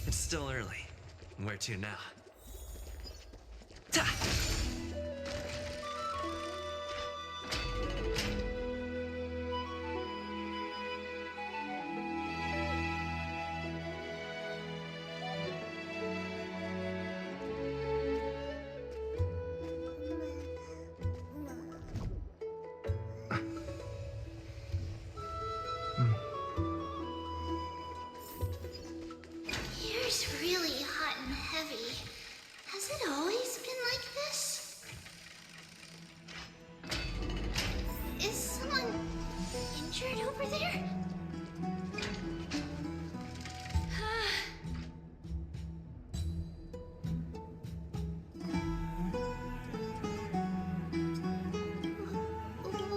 It's still early. Where to now? Ta! Here's really hot and heavy. Has it always been like this? Is someone injured over there?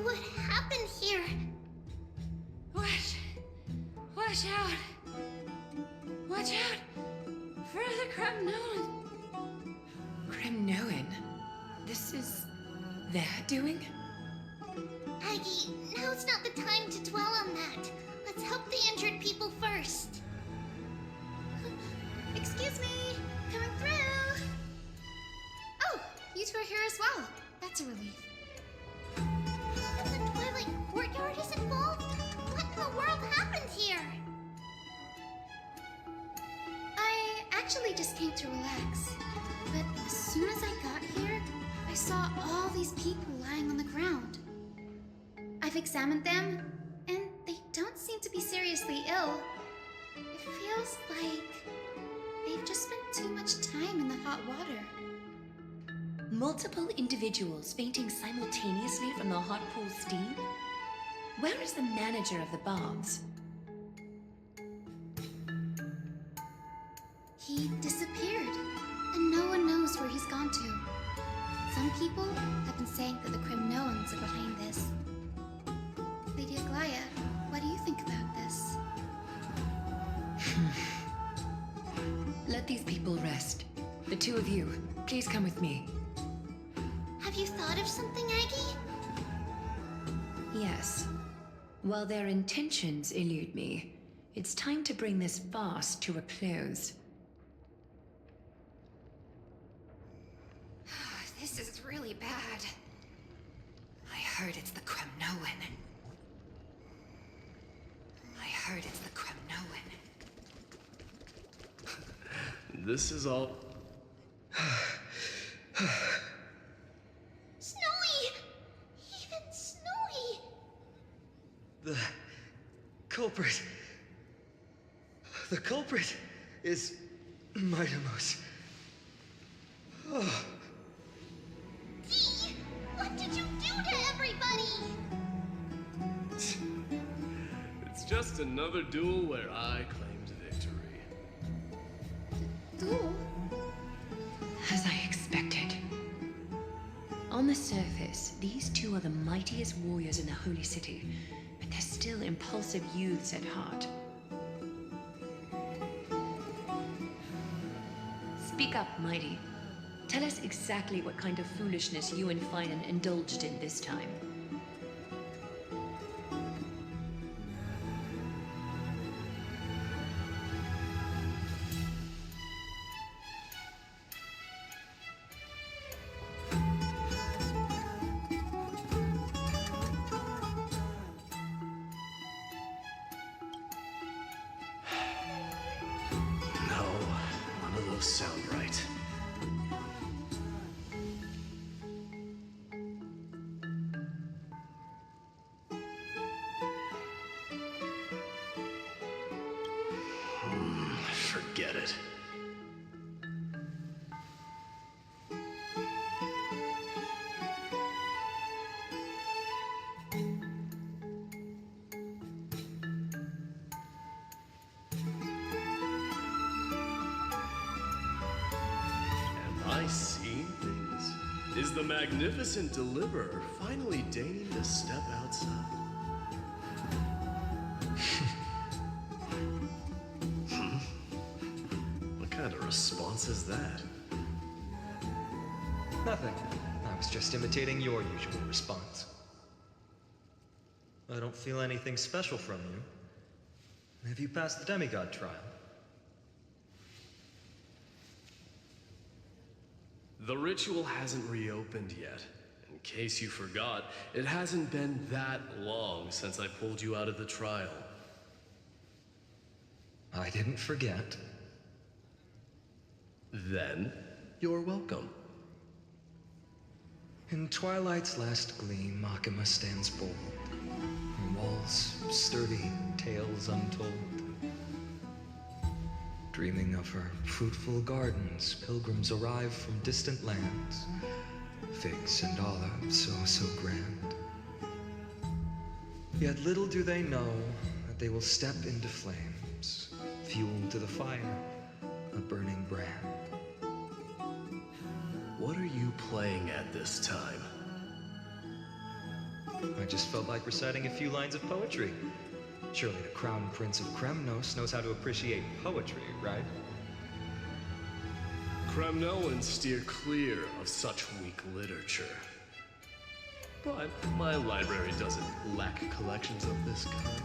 What happened here? Watch out! Watch out! For the Kremnoan! Kremnoan? This is their doing? Aggie, now's not the time to dwell on that. Let's help the injured people first. Excuse me, coming through. Oh, you two are here as well. That's a relief. And the Twilight Courtyard is involved? What in the world happened here? I actually just came to relax. But as soon as I got here, I saw all these people lying on the ground. I've examined them, and they don't seem to be seriously ill. It feels like they've just spent too much time in the hot water. Multiple individuals fainting simultaneously from the hot pool steam? Where is the manager of the baths? He disappeared, and no one knows where he's gone to. Some people have been saying that the Kremnoans are behind this. Lady Aglaya, what do you think about this? Let these people rest. The two of you, please come with me. Have you thought of something, Aggie? Yes. While their intentions elude me, it's time to bring this farce to a close. This is really bad. I heard it's the Kremnoan. This is all... Snowy! Even Snowy! The culprit. The culprit is Mightimos. Oh. Dee! What did you do to everybody? It's just another duel where I claimed victory. Duel? As I expected. On the surface, these two are the mightiest warriors in the Holy City, but they're still impulsive youths at heart. Speak up, Mighty. Tell us exactly what kind of foolishness you and Finan indulged in this time. No, none of those sound right. Forget it. Am I seeing things? Is the magnificent deliverer finally deigning to step outside? What kind of response is that? Nothing. I was just imitating your usual response. I don't feel anything special from you. Have you passed the demigod trial? The ritual hasn't reopened yet. In case you forgot, it hasn't been that long since I pulled you out of the trial. I didn't forget. Then, you're welcome. In twilight's last gleam, Makima stands bold. Her walls sturdy, tales untold. Dreaming of her fruitful gardens, pilgrims arrive from distant lands. Figs and olives, oh so grand. Yet little do they know that they will step into flames, fuel to the fire, a burning brand. What are you playing at this time? I just felt like reciting a few lines of poetry. Surely the Crown Prince of Kremnos knows how to appreciate poetry, right? Kremnoans steer clear of such weak literature. But my library doesn't lack collections of this kind.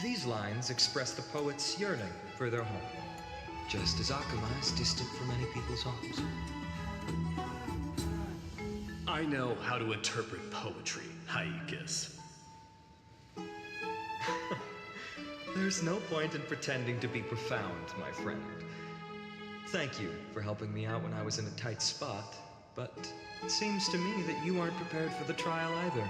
These lines express the poet's yearning for their home, just as Akuma is distant from many people's homes. I know how to interpret poetry, Haikis. There's no point in pretending to be profound, my friend. Thank you for helping me out when I was in a tight spot, but it seems to me that you aren't prepared for the trial either.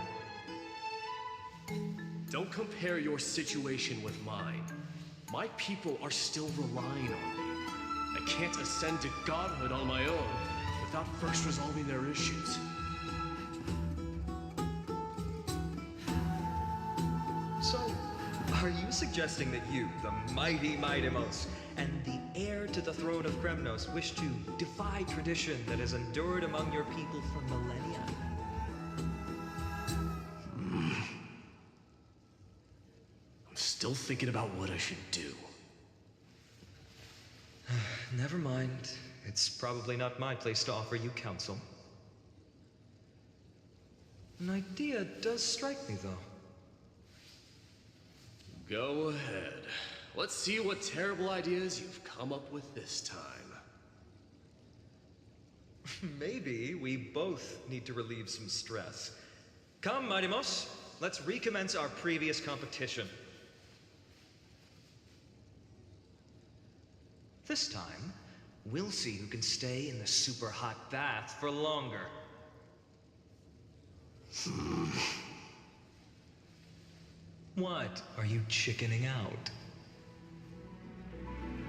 Don't compare your situation with mine. My people are still relying on me. I can't ascend to godhood on my own without first resolving their issues. So, are you suggesting that you, the mighty Mightimos, and the heir to the throne of Kremnos, wish to defy tradition that has endured among your people for millennia? I'm still thinking about what I should do. Never mind. It's probably not my place to offer you counsel. An idea does strike me, though. Go ahead. Let's see what terrible ideas you've come up with this time. Maybe we both need to relieve some stress. Come, Mightimos, let's recommence our previous competition. This time, we'll see who can stay in the super hot bath for longer. What? Are you chickening out?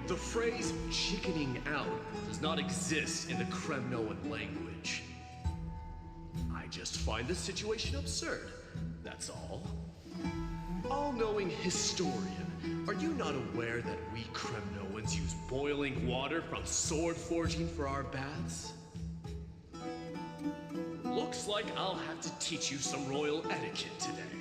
The phrase chickening out does not exist in the Kremnoan language. I just find the situation absurd, that's all. All-knowing historian, are you not aware that we Kremnoans use boiling water from sword forging for our baths? Looks like I'll have to teach you some royal etiquette today.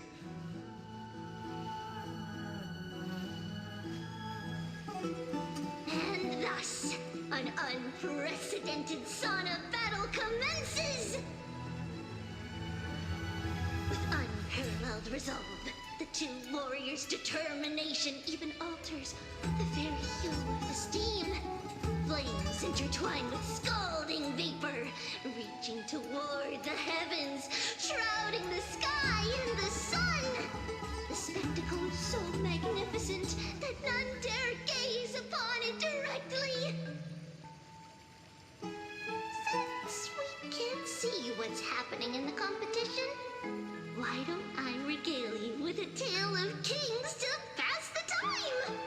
And thus, an unprecedented sauna battle commences! With unparalleled resolve, the two warriors' determination even alters the very hue of the steam. Flames intertwine with scalding vapor, reaching toward the heavens, shrouding the sky in the sun. The spectacle is so magnificent that none dare gaze upon it directly. Since we can't see what's happening in the competition, why don't I regale you with a tale of kings to pass the time?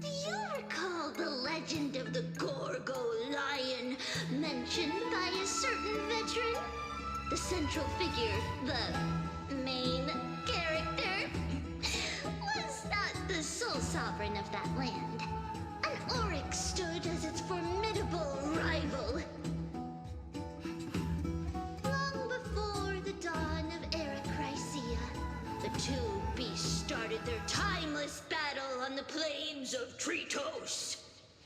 Do you recall the legend of the Gorgo lion mentioned by a certain veteran? The central figure, the main character, was not the sole sovereign of that land. An oryx stood as its formidable rival. Long before the dawn of Era Chrysia, the two beasts started their timeless battle on the plains of Tritos.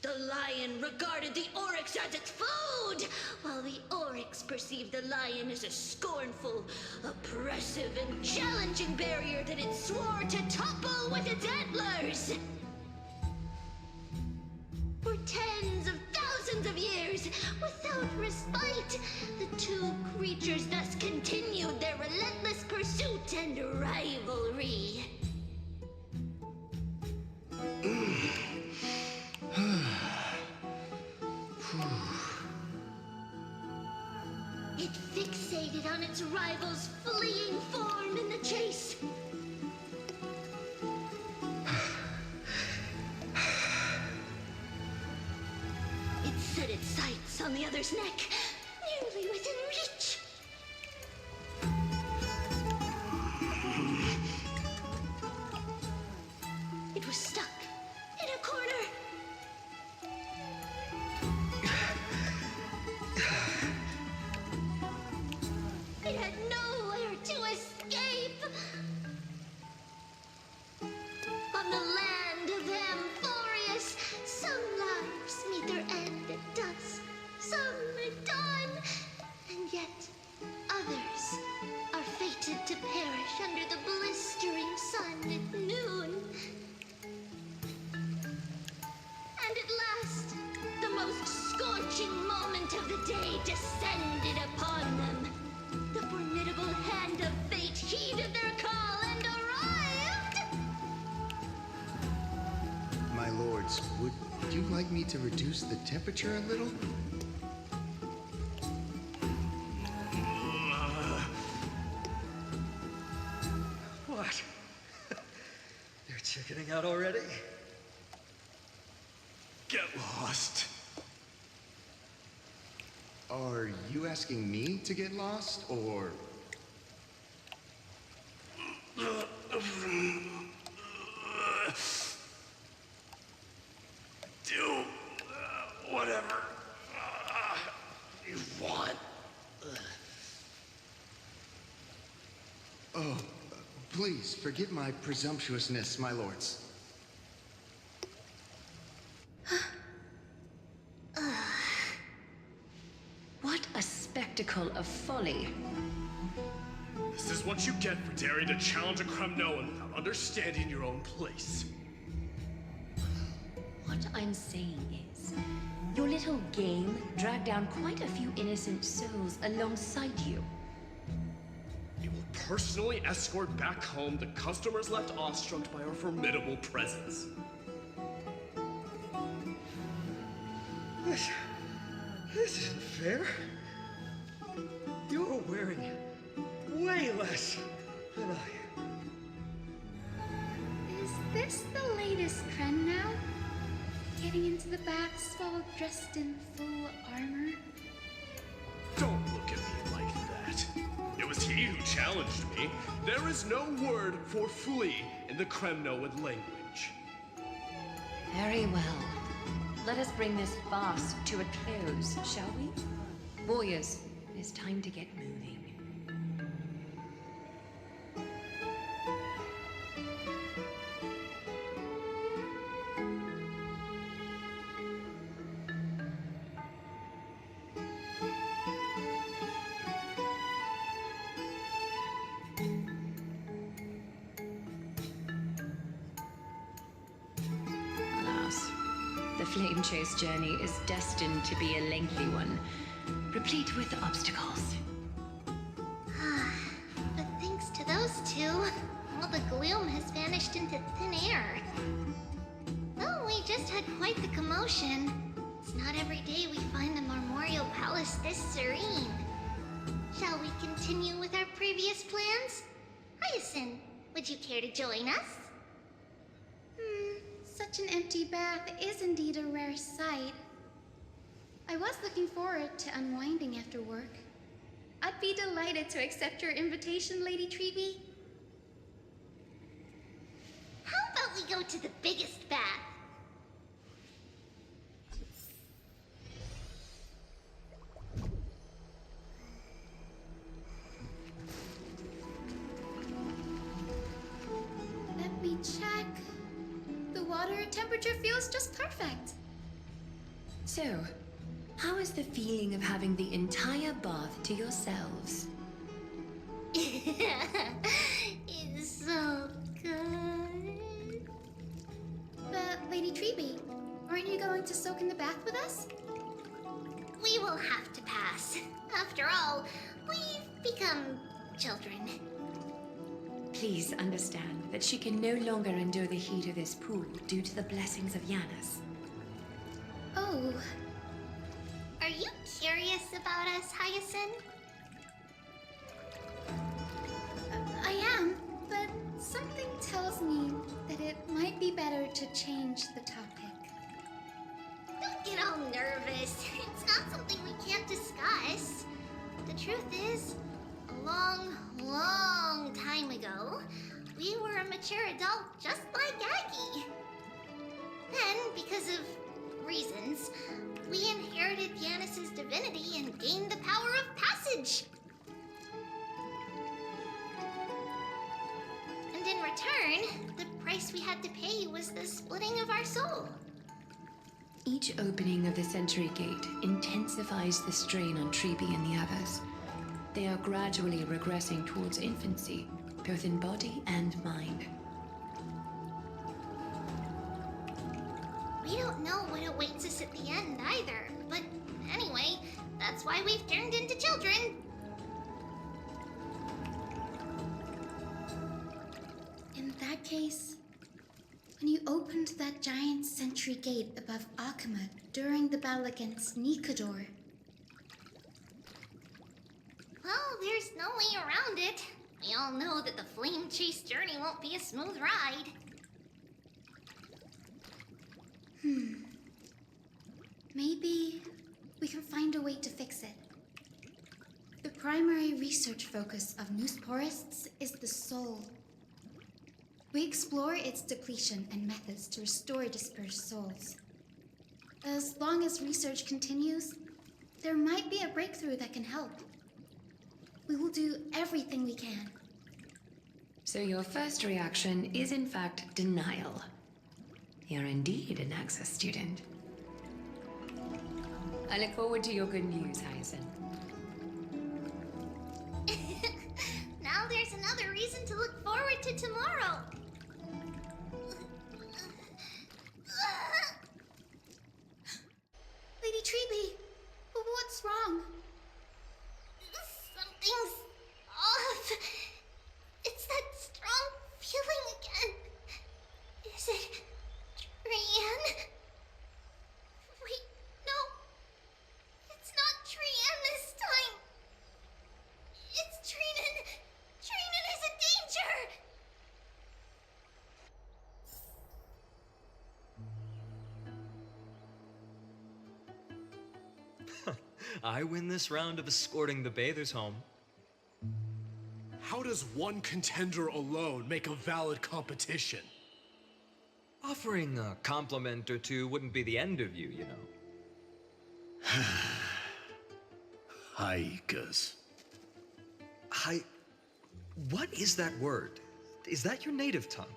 The lion regarded the oryx as its food, while the oryx perceived the lion as a scornful, oppressive, and challenging barrier that it swore to topple with its antlers. tens of thousands of years without respite. The two creatures thus continued their relentless pursuit and rivalry. It fixated on its rival's fleeing form in the chase. It set its sights on the other's neck, nearly within reach. It was stuck in a corner. It had nowhere to escape. On the land of Amphorius, some lives meet their end at dusk, some at dawn, and yet others are fated to perish under the blistering sun at noon. And at last, the most scorching moment of the day descended upon them. The formidable hand of fate heeded their call and arrived! My lords, would you like me to reduce the temperature a little? What? You're chickening out already? Get lost. Are you asking me to get lost, or... Do whatever you want. Oh, please, forgive my presumptuousness, my lords. What a spectacle of folly. This is what you get for daring to challenge a Kremnoan without understanding your own place. What I'm saying is, your little game dragged down quite a few innocent souls alongside you. You will personally escort back home the customers left awestruck by our formidable presence. This isn't fair. You're wearing way less than I am. Is this the latest trend now? Getting into the baths while dressed in full armor? Don't look at me like that. It was he who challenged me. There is no word for flee in the Kremnoan language. Very well. Let us bring this farce to a close, shall we? Warriors, it is time to get moving. Alas, the flame chase journey is destined to be a lengthy one, replete with obstacles. But thanks to those two, all the gloom has vanished into thin air. Well, we just had quite the commotion. It's not every day we find a memorial palace this serene. Shall we continue with our previous plans? Hyacinth, would you care to join us? Such an empty bath is indeed a rare sight. I was looking forward to unwinding after work. I'd be delighted to accept your invitation, Lady Treeby. How about we go to the biggest bath? Let me check. The water temperature feels just perfect. So, how is the feeling of having the entire bath to yourselves? It's so good. But, Lady Treeby, Aren't you going to soak in the bath with us? We will have to pass. After all, we've become children. Please understand that she can no longer endure the heat of this pool due to the blessings of Yanis. Oh, Are you curious about us, Hyacinth? I am, but something tells me that it might be better to change the topic. Don't get all nervous. It's not something we can't discuss. The truth is, a long, long time ago, we were a mature adult just like Aggie. Then, because of reasons, we inherited Yanis's divinity and gained the power of passage. And in return, the price we had to pay was the splitting of our soul. Each opening of the Century Gate intensifies the strain on Treeby and the others. They are gradually regressing towards infancy, both in body and mind. We don't know what awaits us at the end either, but anyway, that's why we've turned into children. In that case, when you opened that giant sentry gate above Akama during the battle against Nikador, Well, there's no way around it. We all know that the flame chase journey won't be a smooth ride. maybe we can find a way to fix it. The primary research focus of Noosporists is the soul. We explore its depletion and methods to restore dispersed souls. As long as research continues, there might be a breakthrough that can help. We will do everything we can. So your first reaction is in fact denial. You're indeed an Access student. I look forward to your good news, Hyacinth. Now there's another reason to look forward to tomorrow. Lady Treeby, what's wrong? Something's off. It's that strong feeling again. Is it Trian? Wait, no. It's not Trian this time. It's Trinan. Trinan is a danger. I win this round of escorting the bathers home. How does one contender alone make a valid competition? Offering a compliment or two wouldn't be the end of you, you know. Haikas. What is that word? Is that your native tongue?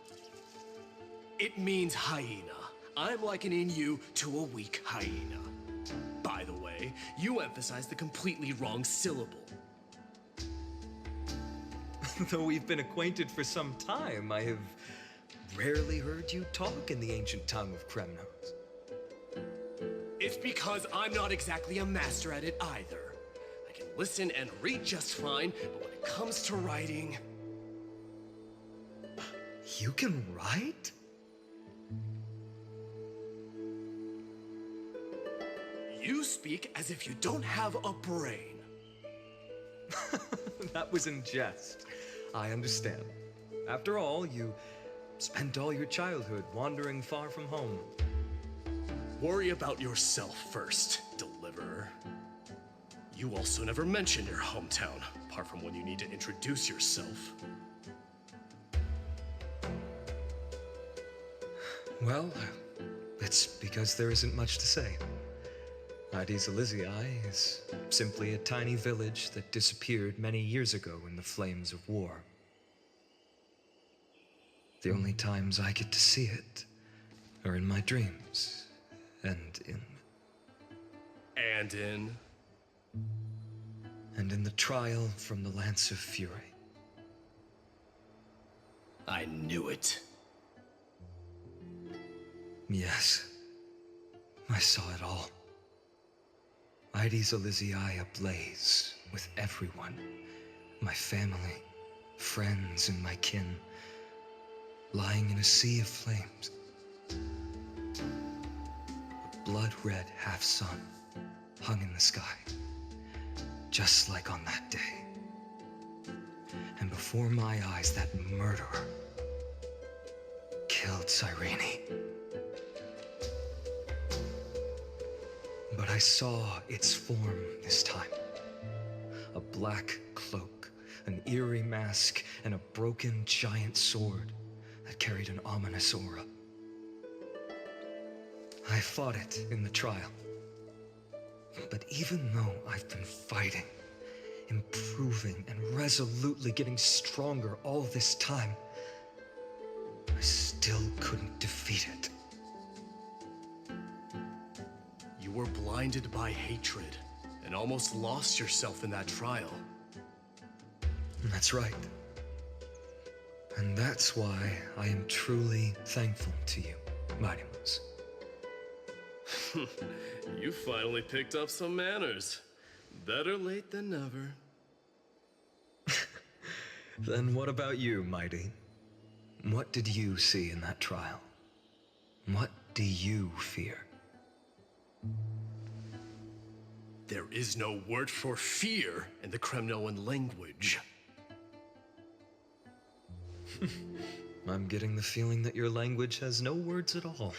It means hyena. I'm likening you to a weak hyena. By the way, you emphasized the completely wrong syllable. Though we've been acquainted for some time, I have rarely heard you talk in the ancient tongue of Kremnos. It's because I'm not exactly a master at it either. I can listen and read just fine, but when it comes to writing... You can write? You speak as if you don't have a brain. That was in jest. I understand. After all, you spent all your childhood wandering far from home. Worry about yourself first, Deliverer. You also never mention your hometown, apart from when you need to introduce yourself. Well, it's because there isn't much to say. Ides Elysiae is simply a tiny village that disappeared many years ago in the flames of war. The only times I get to see it are in my dreams, and in the trial from the Lance of Fury. I knew it. Yes, I saw it all. Ides Elysiae ablaze with everyone. My family, friends, and my kin, lying in a sea of flames. A blood-red half-sun hung in the sky, just like on that day. And before my eyes, that murderer killed Cyrene. But I saw its form this time. A black cloak, an eerie mask, and a broken giant sword that carried an ominous aura. I fought it in the trial. But even though I've been fighting, improving, and resolutely getting stronger all this time, I still couldn't defeat it. You were blinded by hatred and almost lost yourself in that trial. That's right. And that's why I am truly thankful to you, Mighty Mouse. You finally picked up some manners. Better late than never. Then what about you, Mighty? What did you see in that trial? What do you fear? There is no word for fear in the Kremnoan language. I'm getting the feeling that your language has no words at all.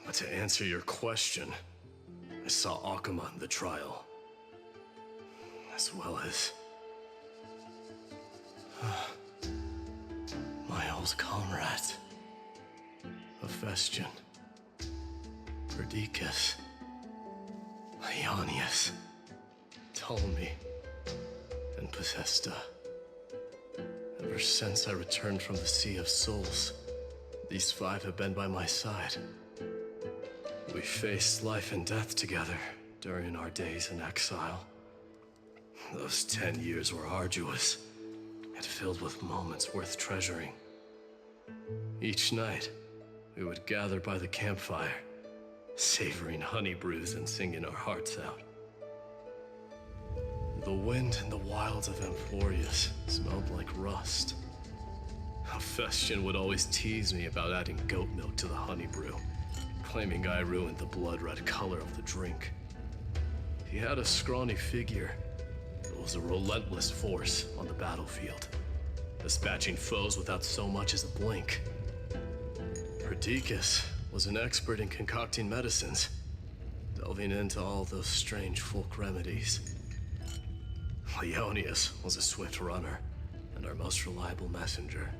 But to answer your question, I saw Akuma in the trial, as well as my old comrade, Hephaestion, Perdiccas, Ionius, Ptolemy, and Possesta. Ever since I returned from the Sea of Souls, these five have been by my side. We faced life and death together during our days in exile. Those 10 years were arduous, yet filled with moments worth treasuring. Each night, we would gather by the campfire, savoring honey brews and singing our hearts out. The wind in the wilds of Amphorius smelled like rust. Hephaestion would always tease me about adding goat milk to the honey brew, claiming I ruined the blood-red color of the drink. He had a scrawny figure, but was a relentless force on the battlefield, dispatching foes without so much as a blink. Perdiccas was an expert in concocting medicines, delving into all those strange folk remedies. Ionius was a swift runner and our most reliable messenger.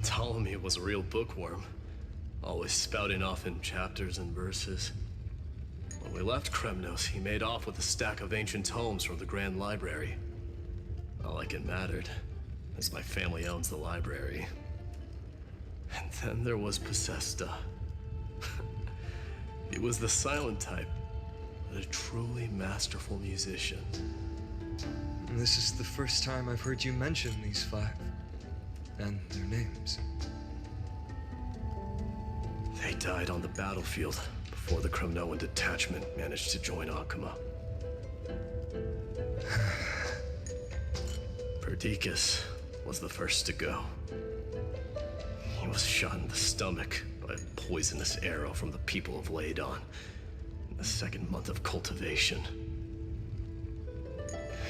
Ptolemy was a real bookworm, always spouting off in chapters and verses. When we left Kremnos, he made off with a stack of ancient tomes from the Grand Library. Not like it mattered, as my family owns the library. And then there was Possesta. He was the silent type, but a truly masterful musician. This is the first time I've heard you mention these five, and their names. They died on the battlefield before the Kremnoan detachment managed to join Akuma. Perdiccas was the first to go. He was shot in the stomach by a poisonous arrow from the people of Laodon in the second month of cultivation.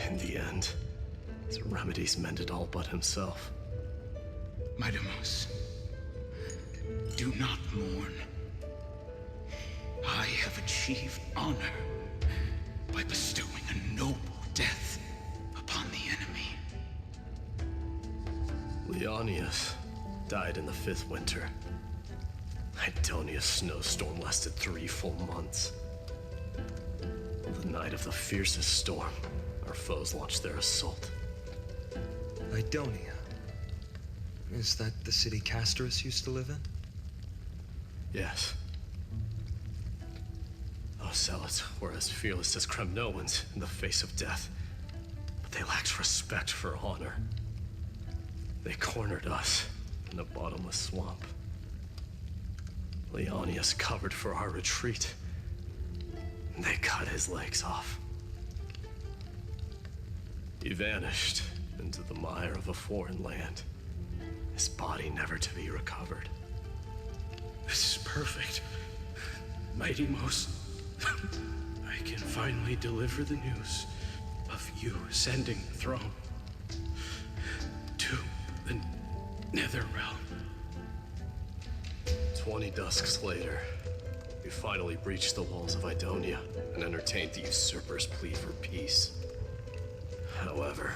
In the end, his remedies mended all but himself. Mighty Mouse, do not mourn. I have achieved honor by bestowing a noble death upon the enemy. Leonius died in the 5th winter. Idonia's snowstorm lasted 3 full months. On the night of the fiercest storm, our foes launched their assault. Idonia. Is that the city Castorus used to live in? Yes. Those zealots were as fearless as Kremnoans in the face of death, but they lacked respect for honor. They cornered us in a bottomless swamp. Leonius covered for our retreat. They cut his legs off. He vanished into the mire of a foreign land, his body never to be recovered. This is perfect. Mighty Most, I can finally deliver the news of you ascending the throne to the Nether Realm. 20 dusks later, we finally breached the walls of Idonia and entertained the usurper's plea for peace. However,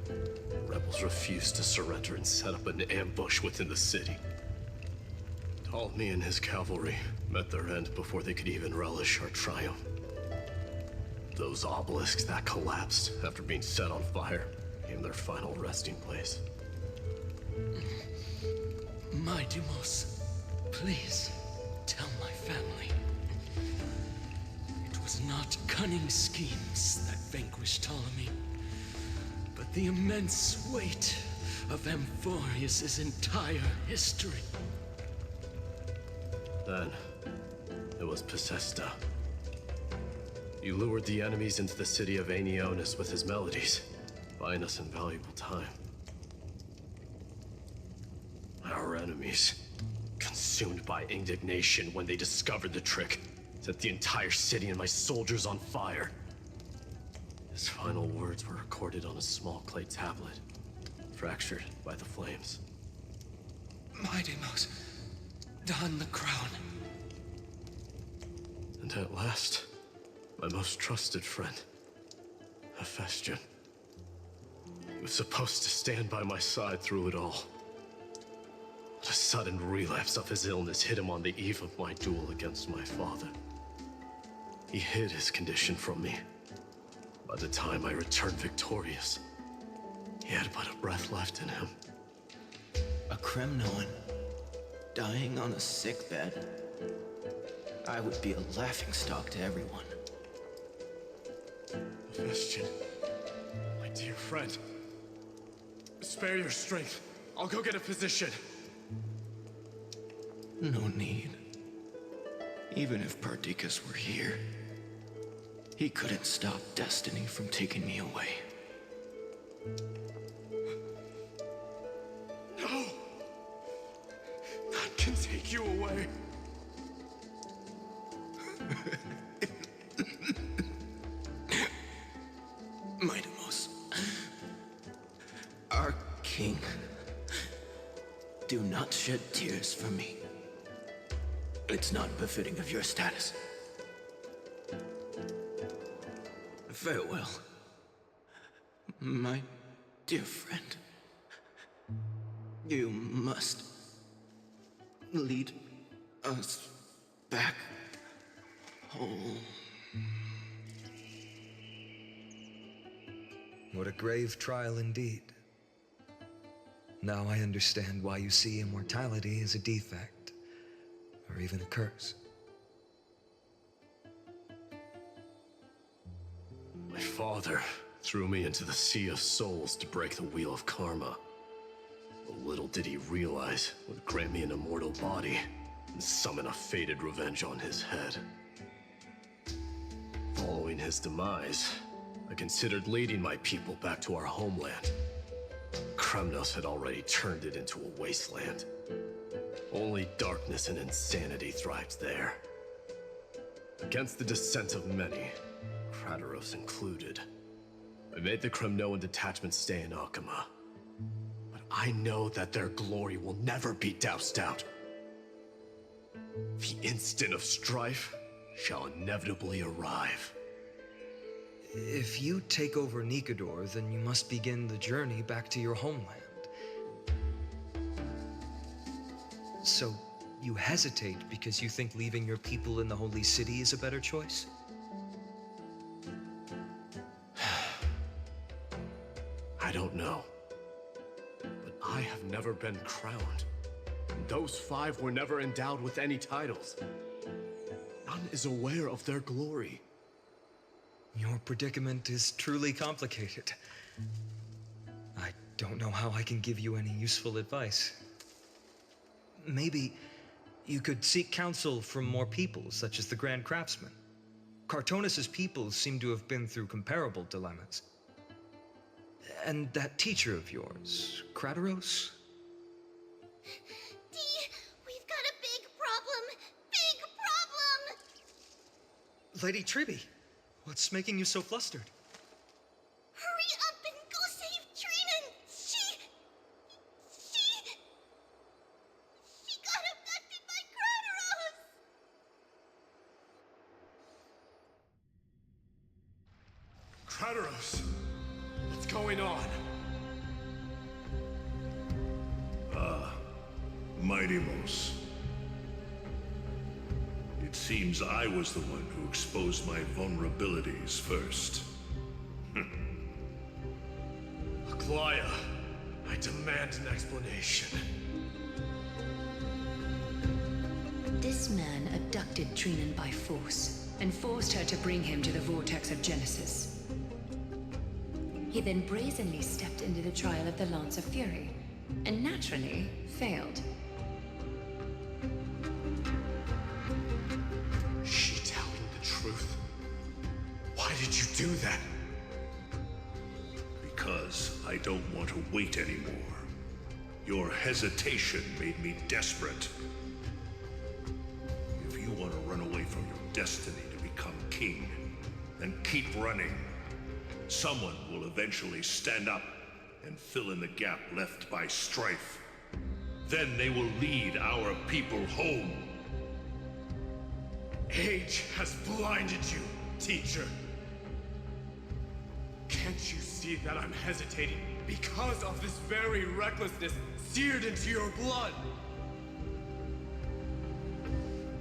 the rebels refused to surrender and set up an ambush within the city. Ptolemy and his cavalry met their end before they could even relish our triumph. Those obelisks that collapsed after being set on fire became their final resting place. My Deimos, please tell my family. It was not cunning schemes that vanquished Ptolemy, but the immense weight of Amphorius' entire history. Then, it was Pacesta. He lured the enemies into the city of Aenionis with his melodies, buying us invaluable time. Our enemies, consumed by indignation when they discovered the trick, set the entire city and my soldiers on fire. His final words were recorded on a small clay tablet, fractured by the flames. My Deimos, don the crown. And at last, my most trusted friend, Hephaestion. He was supposed to stand by my side through it all. But a sudden relapse of his illness hit him on the eve of my duel against my father. He hid his condition from me. By the time I returned victorious, he had but a breath left in him. A Kremnoan dying on a sickbed? I would be a laughingstock to everyone. Hephaestion, my dear friend, spare your strength. I'll go get a physician. No need. Even if Perdiccas were here, he couldn't stop destiny from taking me away. No! None can take you away. My Deimos, our king, do not shed tears for me. It's not befitting of your status. Farewell, my dear friend. You must lead us back home. What a grave trial indeed. Now I understand why you see immortality as a defect, or even a curse. My father threw me into the sea of souls to break the wheel of karma. But little did he realize it would grant me an immortal body and summon a fated revenge on his head. Following his demise, I considered leading my people back to our homeland. Kremnos had already turned it into a wasteland. Only darkness and insanity thrived there. Against the dissent of many, Krateros included, I made the Kremnoan detachment stay in Akama. But I know that their glory will never be doused out. The instant of strife shall inevitably arrive. If you take over Nikador, then you must begin the journey back to your homeland. So, you hesitate because you think leaving your people in the Holy City is a better choice? I don't know. But I have never been crowned. Those 5 were never endowed with any titles. None is aware of their glory. Your predicament is truly complicated. I don't know how I can give you any useful advice. Maybe You could seek counsel from more peoples, such as the Grand Craftsman. Cartonis' peoples seem to have been through comparable dilemmas. And that teacher of yours, Krateros? Dee, we've got a big problem! Big problem! Lady Tribby, what's making you so flustered? Hurry up and go save Trinan! She got abducted by Krateros! Krateros! What's going on? Mighty-Mos. It seems I was the one who exposed my vulnerabilities first. Aglaya, I demand an explanation. This man abducted Trinan by force and forced her to bring him to the vortex of Genesis. He then brazenly stepped into the trial of the Lance of Fury, and naturally failed. Is she telling the truth? Why did you do that? Because I don't want to wait anymore. Your hesitation made me desperate. If you want to run away from your destiny to become king, then keep running. Someone will eventually stand up and fill in the gap left by strife. Then they will lead our people home. Age has blinded you, teacher. Can't you see that I'm hesitating because of this very recklessness seared into your blood?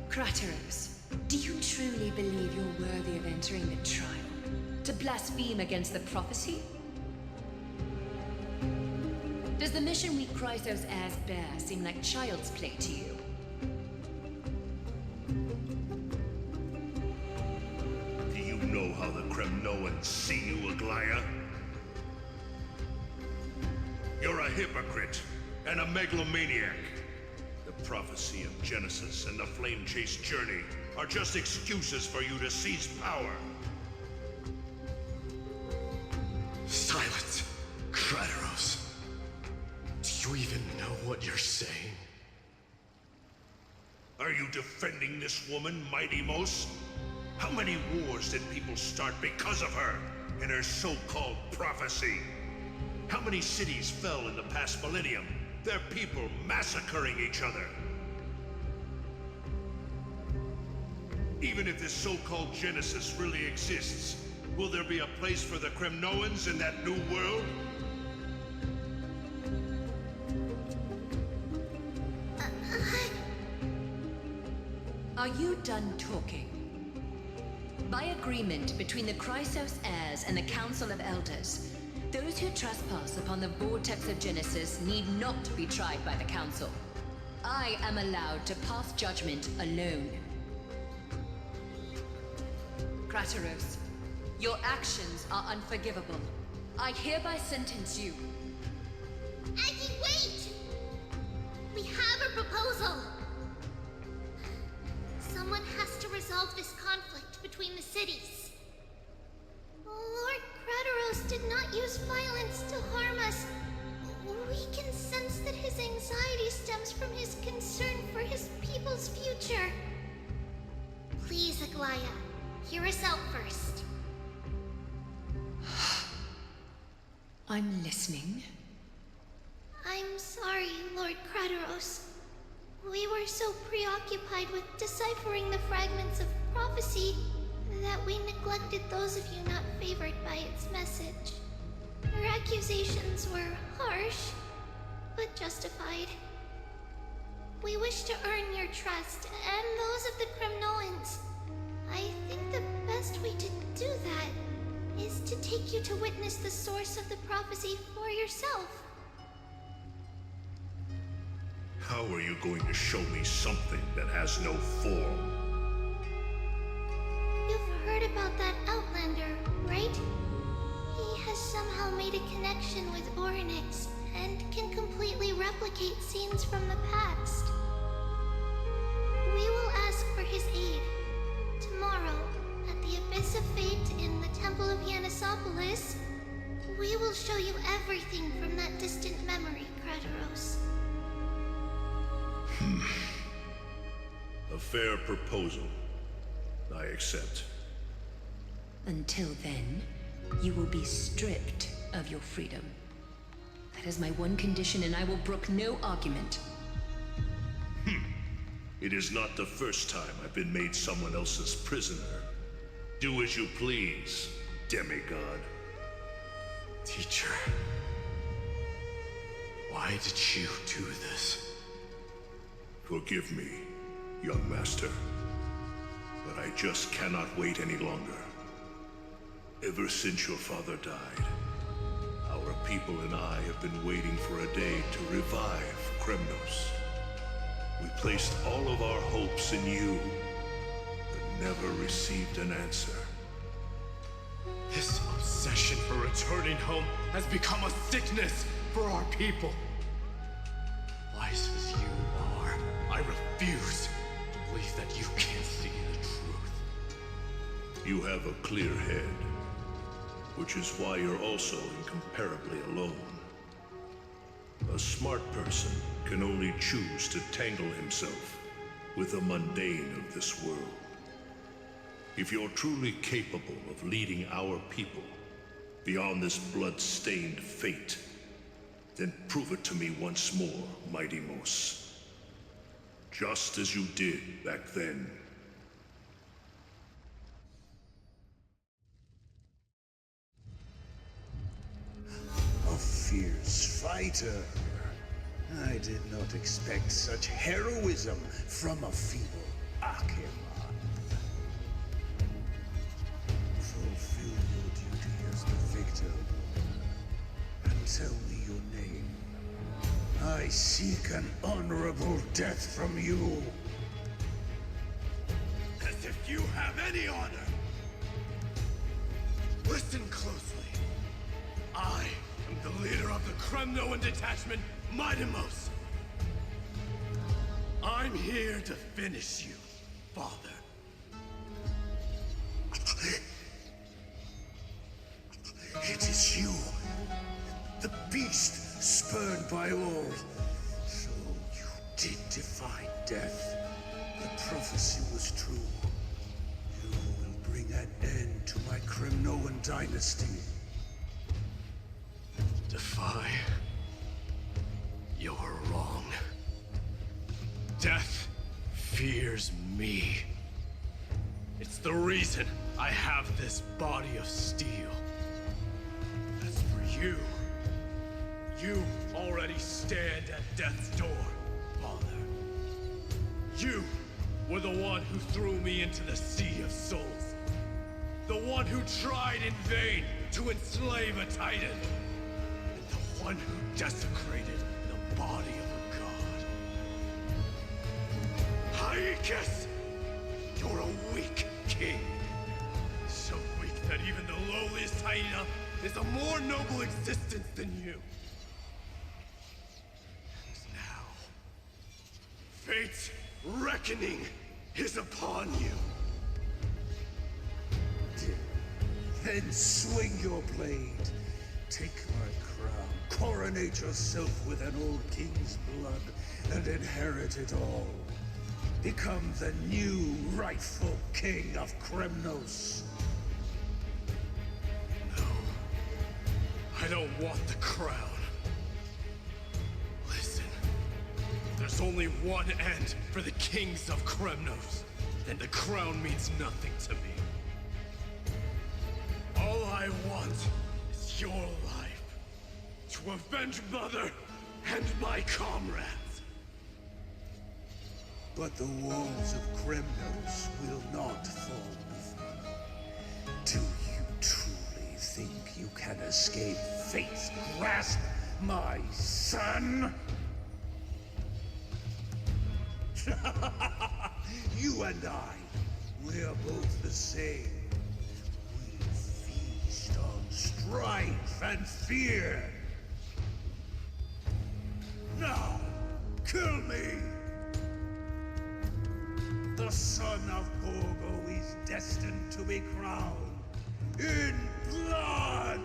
Krateros, do you truly believe you're worthy of entering the trial? To blaspheme against the prophecy? Does the mission we Chrysos heirs bear seem like child's play to you? Do you know how the Kremnoans see you, Aglaya? You're a hypocrite and a megalomaniac. The prophecy of Genesis and the Flame Chase journey are just excuses for you to seize power. Silence, Krateros. Do you even know what you're saying? Are you defending this woman, Mighty-Mos? How many wars did people start because of her and her so-called prophecy? How many cities fell in the past millennium? Their people massacring each other. Even if this so-called Genesis really exists, will there be a place for the Kremnoans in that new world? Are you done talking? By agreement between the Chrysos heirs and the Council of Elders, those who trespass upon the vortex of Genesis need not be tried by the Council. I am allowed to pass judgment alone. Krateros, your actions are unforgivable. I hereby sentence you. Aggie, wait! We have a proposal! Someone has to resolve this conflict between the cities. Lord Krateros did not use violence to harm us. We can sense that his anxiety stems from his concern for his people's future. Please, Aglaya, hear us out first. I'm listening. I'm sorry, Lord Krateros. We were so preoccupied with deciphering the fragments of prophecy that we neglected those of you not favored by its message. Your accusations were harsh, but justified. We wish to earn your trust and those of the Kremnoans. I think the best way to do that is to take you to witness the source of the prophecy for yourself. How are you going to show me something that has no form? You've heard about that Outlander, right? He has somehow made a connection with Orynyx and can completely replicate scenes from the past. Thalasopolis. We will show you everything from that distant memory, Kratos. A fair proposal. I accept. Until then, you will be stripped of your freedom. That is my one condition, and I will brook no argument. It is not the first time I've been made someone else's prisoner. Do as you please, demigod. Teacher, why did you do this? Forgive me, young master, but I just cannot wait any longer. Ever since your father died, our people and I have been waiting for a day to revive Kremnos. We placed all of our hopes in you, but never received an answer. This obsession for returning home has become a sickness for our people. Wise as you are, I refuse to believe that you can't see the truth. You have a clear head, which is why you're also incomparably alone. A smart person can only choose to tangle himself with the mundane of this world. If you're truly capable of leading our people beyond this blood-stained fate, then prove it to me once more, Mighty Mos. Just as you did back then. A fierce fighter. I did not expect such heroism from a feeble Acheron. Fulfill your duty as the victor, and tell me your name. I seek an honorable death from you. As if you have any honor! Listen closely. I am the leader of the Kremnoan detachment, Mighty Mos. I'm here to finish you, Father. It is you, the beast spurned by all. So you did defy death. The prophecy was true. You will bring an end to my Kremnoan dynasty. Defy? You're wrong. Death fears me. It's the reason I have this body of steel. As for you, you already stand at death's door, Father. You were the one who threw me into the Sea of Souls. The one who tried in vain to enslave a Titan. And the one who desecrated the body of a god. Aegis! You're a weak king. So weak that even the lowliest hyena is a more noble existence than you. And now, fate's reckoning is upon you. Then swing your blade. Take my crown. Coronate yourself with an old king's blood and inherit it all. Become the new rightful king of Kremnos. No. I don't want the crown. Listen. There's only one end for the kings of Kremnos, and the crown means nothing to me. All I want is your life, to avenge Mother and my comrades. But the walls of Kremnos will not fall with me. Do you truly think you can escape fate's grasp, my son? You and I, we're both the same. We feast on strife and fear. Now, kill me! The son of Borgo is destined to be crowned, in blood!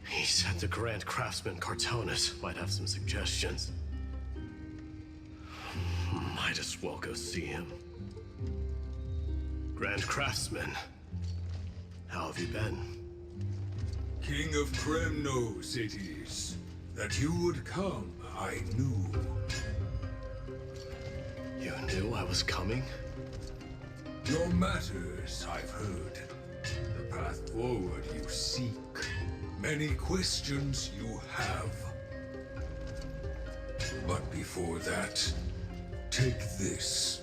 He said the Grand Craftsman Cartonus might have some suggestions. Might as well go see him. Grand Craftsman, how have you been? King of Kremnos it is. That you would come, I knew. You knew I was coming? Your matters, I've heard. The path forward you seek. Many questions you have. But before that, take this.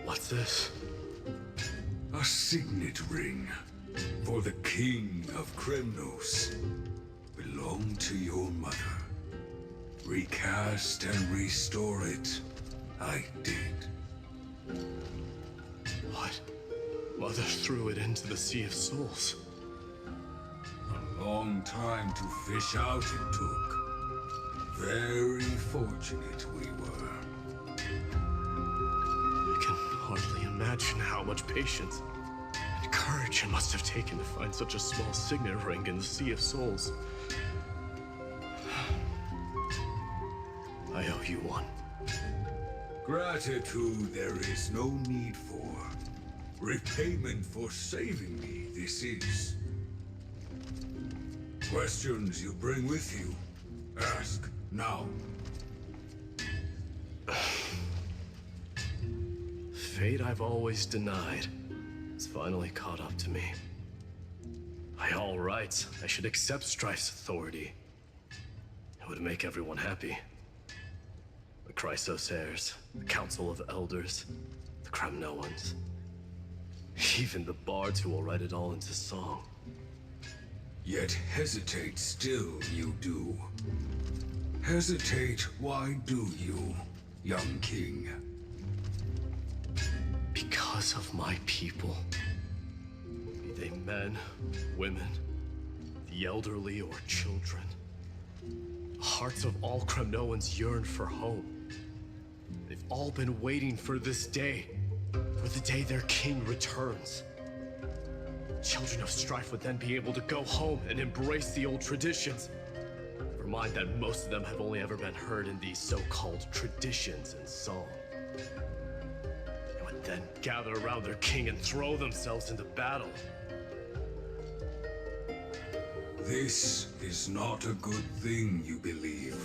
What's this? A signet ring for the King of Kremnos. Belonged to your mother. Recast and restore it. I did. What? Mother threw it into the Sea of Souls. A long time to fish out it took. Very fortunate we were. I can hardly imagine how much patience and courage it must have taken to find such a small signet ring in the Sea of Souls. I owe you one. Gratitude there is no need for. Repayment for saving me, this is. Questions you bring with you? Ask now. Fate I've always denied has finally caught up to me. By all rights, I should accept Strife's authority. It would make everyone happy. The Chrysos heirs, the Council of Elders, the Kremnoans. Even the bards who will write it all into song. Yet hesitate still you do. Hesitate, why do you, young king? Because of my people. Be they men, women, the elderly or children. The hearts of all Kremnoans yearn for home. They've all been waiting for this day. For the day their king returns. Children of Strife would then be able to go home and embrace the old traditions. Never mind that most of them have only ever been heard in these so-called traditions and song. They would then gather around their king and throw themselves into battle. This is not a good thing, you believe.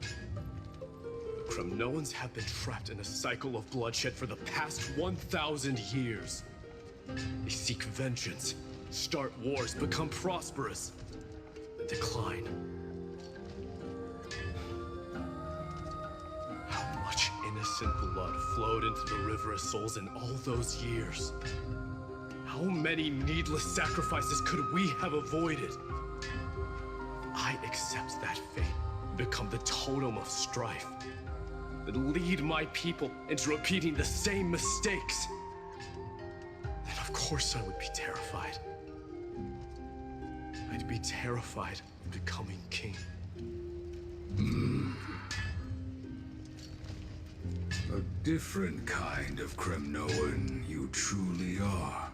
The Kremnoans have been trapped in a cycle of bloodshed for the past 1,000 years. They seek vengeance, start wars, become prosperous, and decline. How much innocent blood flowed into the River of Souls in all those years? How many needless sacrifices could we have avoided? I accept that fate and become the totem of strife. That lead my people into repeating the same mistakes. Then of course I would be terrified. I'd be terrified of becoming king. A different kind of Kremnoan you truly are.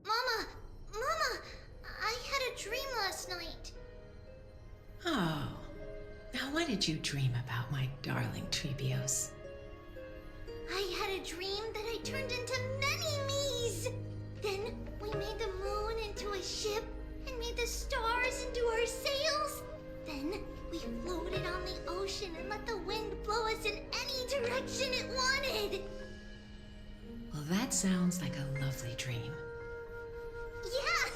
Mama, I had a dream last night. Oh, now what did you dream about, my darling Trebios? I had a dream that I turned into many me's. Then we made the moon into a ship and made the stars into our sails. Then we floated on the ocean and let the wind blow us in any direction it wanted. Well, that sounds like a lovely dream. Yeah!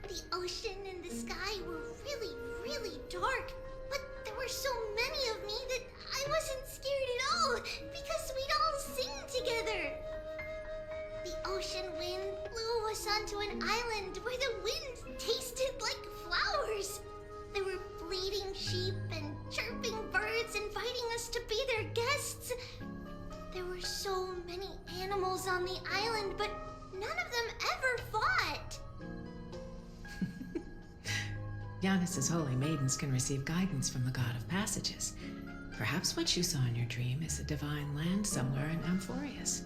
The ocean and the sky were really, really dark, but there were so many of me that I wasn't scared at all because we'd all sing together. The ocean wind to an island where the wind tasted like flowers. There were bleating sheep and chirping birds inviting us to be their guests. There were so many animals on the island, but none of them ever fought. Giannis's holy maidens can receive guidance from the god of passages. Perhaps what you saw in your dream is a divine land somewhere in Amphorius.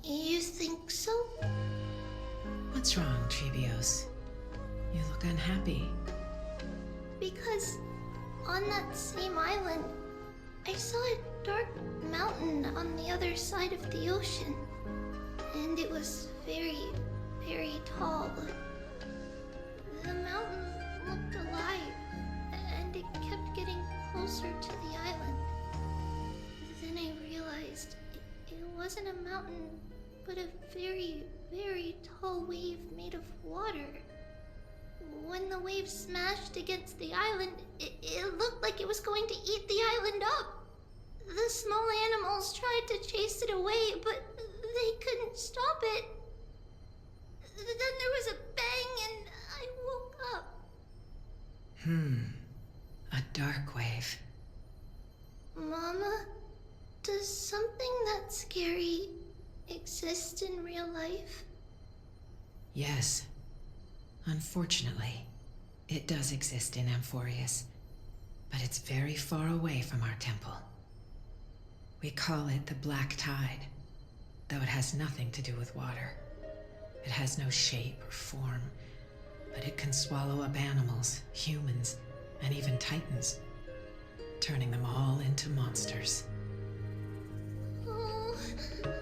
You think so? What's wrong, Trebios? You look unhappy. Because on that same island, I saw a dark mountain on the other side of the ocean. And it was very, very tall. The mountain looked alive, and it kept getting closer to the island. Then I realized it wasn't a mountain, but a very, very tall wave made of water. When the wave smashed against the island, it looked like it was going to eat the island up. The small animals tried to chase it away, but they couldn't stop it. Then there was a bang and I woke up. A dark wave. Mama, does something that scary exist in real life? Yes. Unfortunately, it does exist in Amphorius, but it's very far away from our temple. We call it the Black Tide, though it has nothing to do with water. It has no shape or form, but it can swallow up animals, humans, and even titans, turning them all into monsters. Oh, the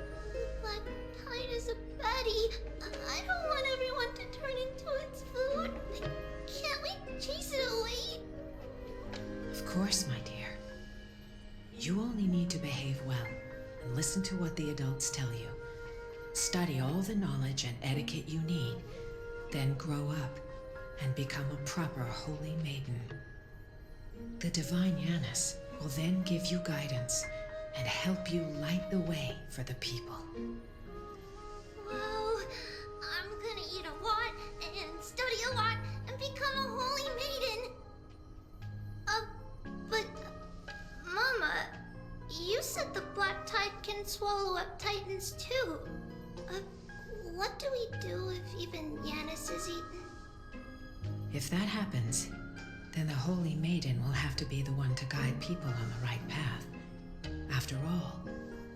Black Tide is a baddie. I don't want everyone to turn into its food. Can't we chase it away? Of course, my dear. You only need to behave well and listen to what the adults tell you. Study all the knowledge and etiquette you need, then grow up and become a proper holy maiden. The divine Giannis will then give you guidance and help you light the way for the people. Wow, I'm gonna eat a lot and study a lot and become a holy maiden. But Mama, you said the Black Tide can swallow up titans too. What do we do if even Giannis is eaten? If that happens, then the holy maiden will have to be the one to guide people on the right path. After all,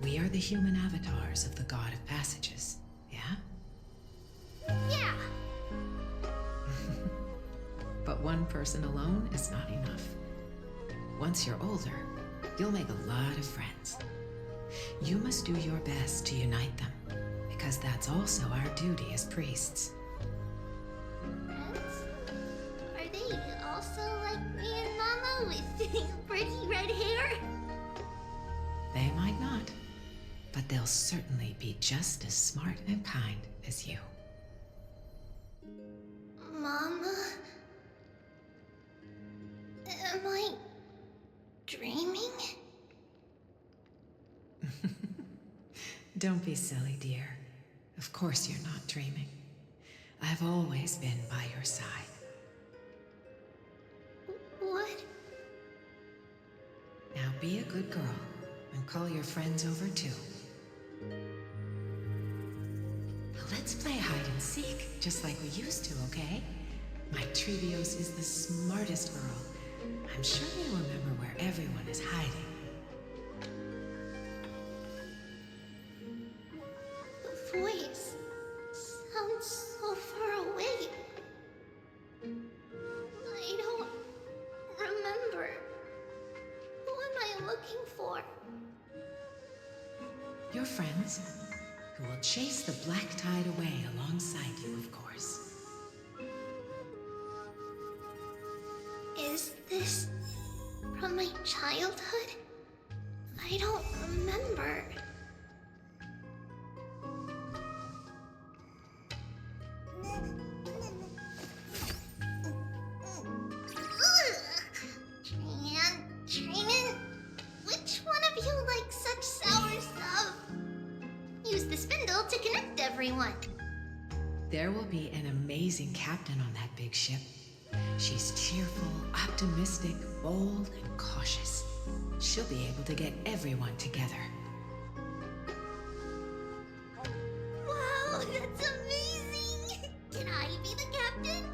we are the human avatars of the god of passages, yeah? Yeah. But one person alone is not enough. Once you're older, you'll make a lot of friends. You must do your best to unite them, because that's also our duty as priests. Friends? Are they also like me and Mama with pretty red hair? They might not, but they'll certainly be just as smart and kind as you. Mama? Am I dreaming? Don't be silly, dear. Of course you're not dreaming. I've always been by your side. What? Now be a good girl and call your friends over too. Now let's play hide and seek, just like we used to, okay? My Trebios is the smartest girl. I'm sure you remember where everyone is hiding. The voice sounds so far away. I don't remember. Who am I looking for? Your friends, who will chase the Black Tide away alongside you, of course. Is this from my childhood? I don't remember. Trinan, which one of you likes such sour stuff? everyone. There will be an amazing captain on that big ship. She's cheerful, optimistic, bold, and cautious. She'll be able to get everyone together. Wow, that's amazing! Can I be the captain?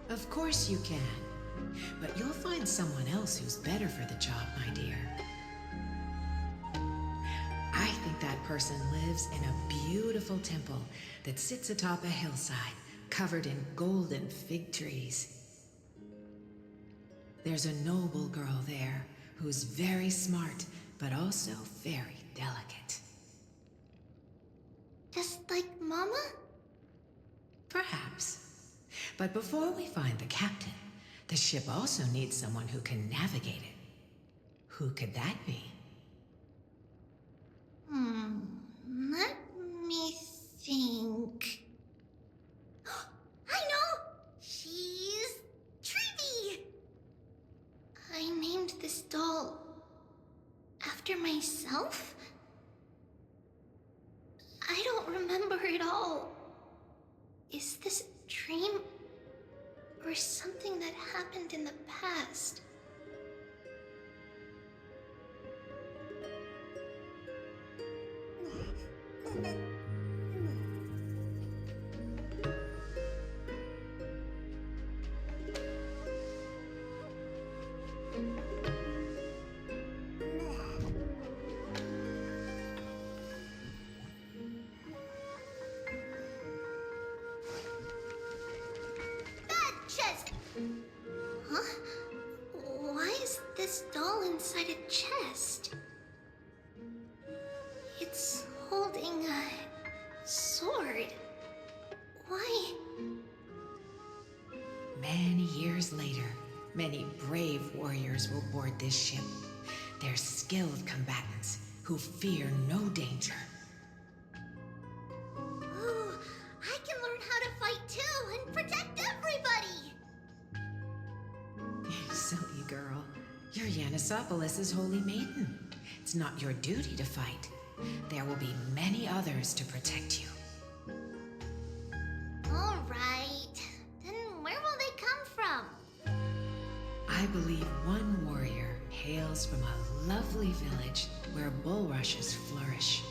Of course you can. But you'll find someone else who's better for the job, my dear. I think that person lives in a beautiful temple that sits atop a hillside covered in golden fig trees. There's a noble girl there who's very smart, but also very delicate. Just like Mama? Perhaps. But before we find the captain, the ship also needs someone who can navigate it. Who could that be? Let me think. I know! She's Treevee! I named this doll after myself? I don't remember it all. Is this a dream? Or something that happened in the past? Huh? Why is this doll inside a chest? It's holding a sword. Why? Many years later, many brave warriors will board this ship. They're skilled combatants who fear no danger. Ooh, I can learn how to fight too and protect everybody! Silly girl. You're Yanisopoulos' holy maiden. It's not your duty to fight. There will be many others to protect you. All right. Then where will they come from? I believe one warrior hails from a lovely village where bulrushes flourish,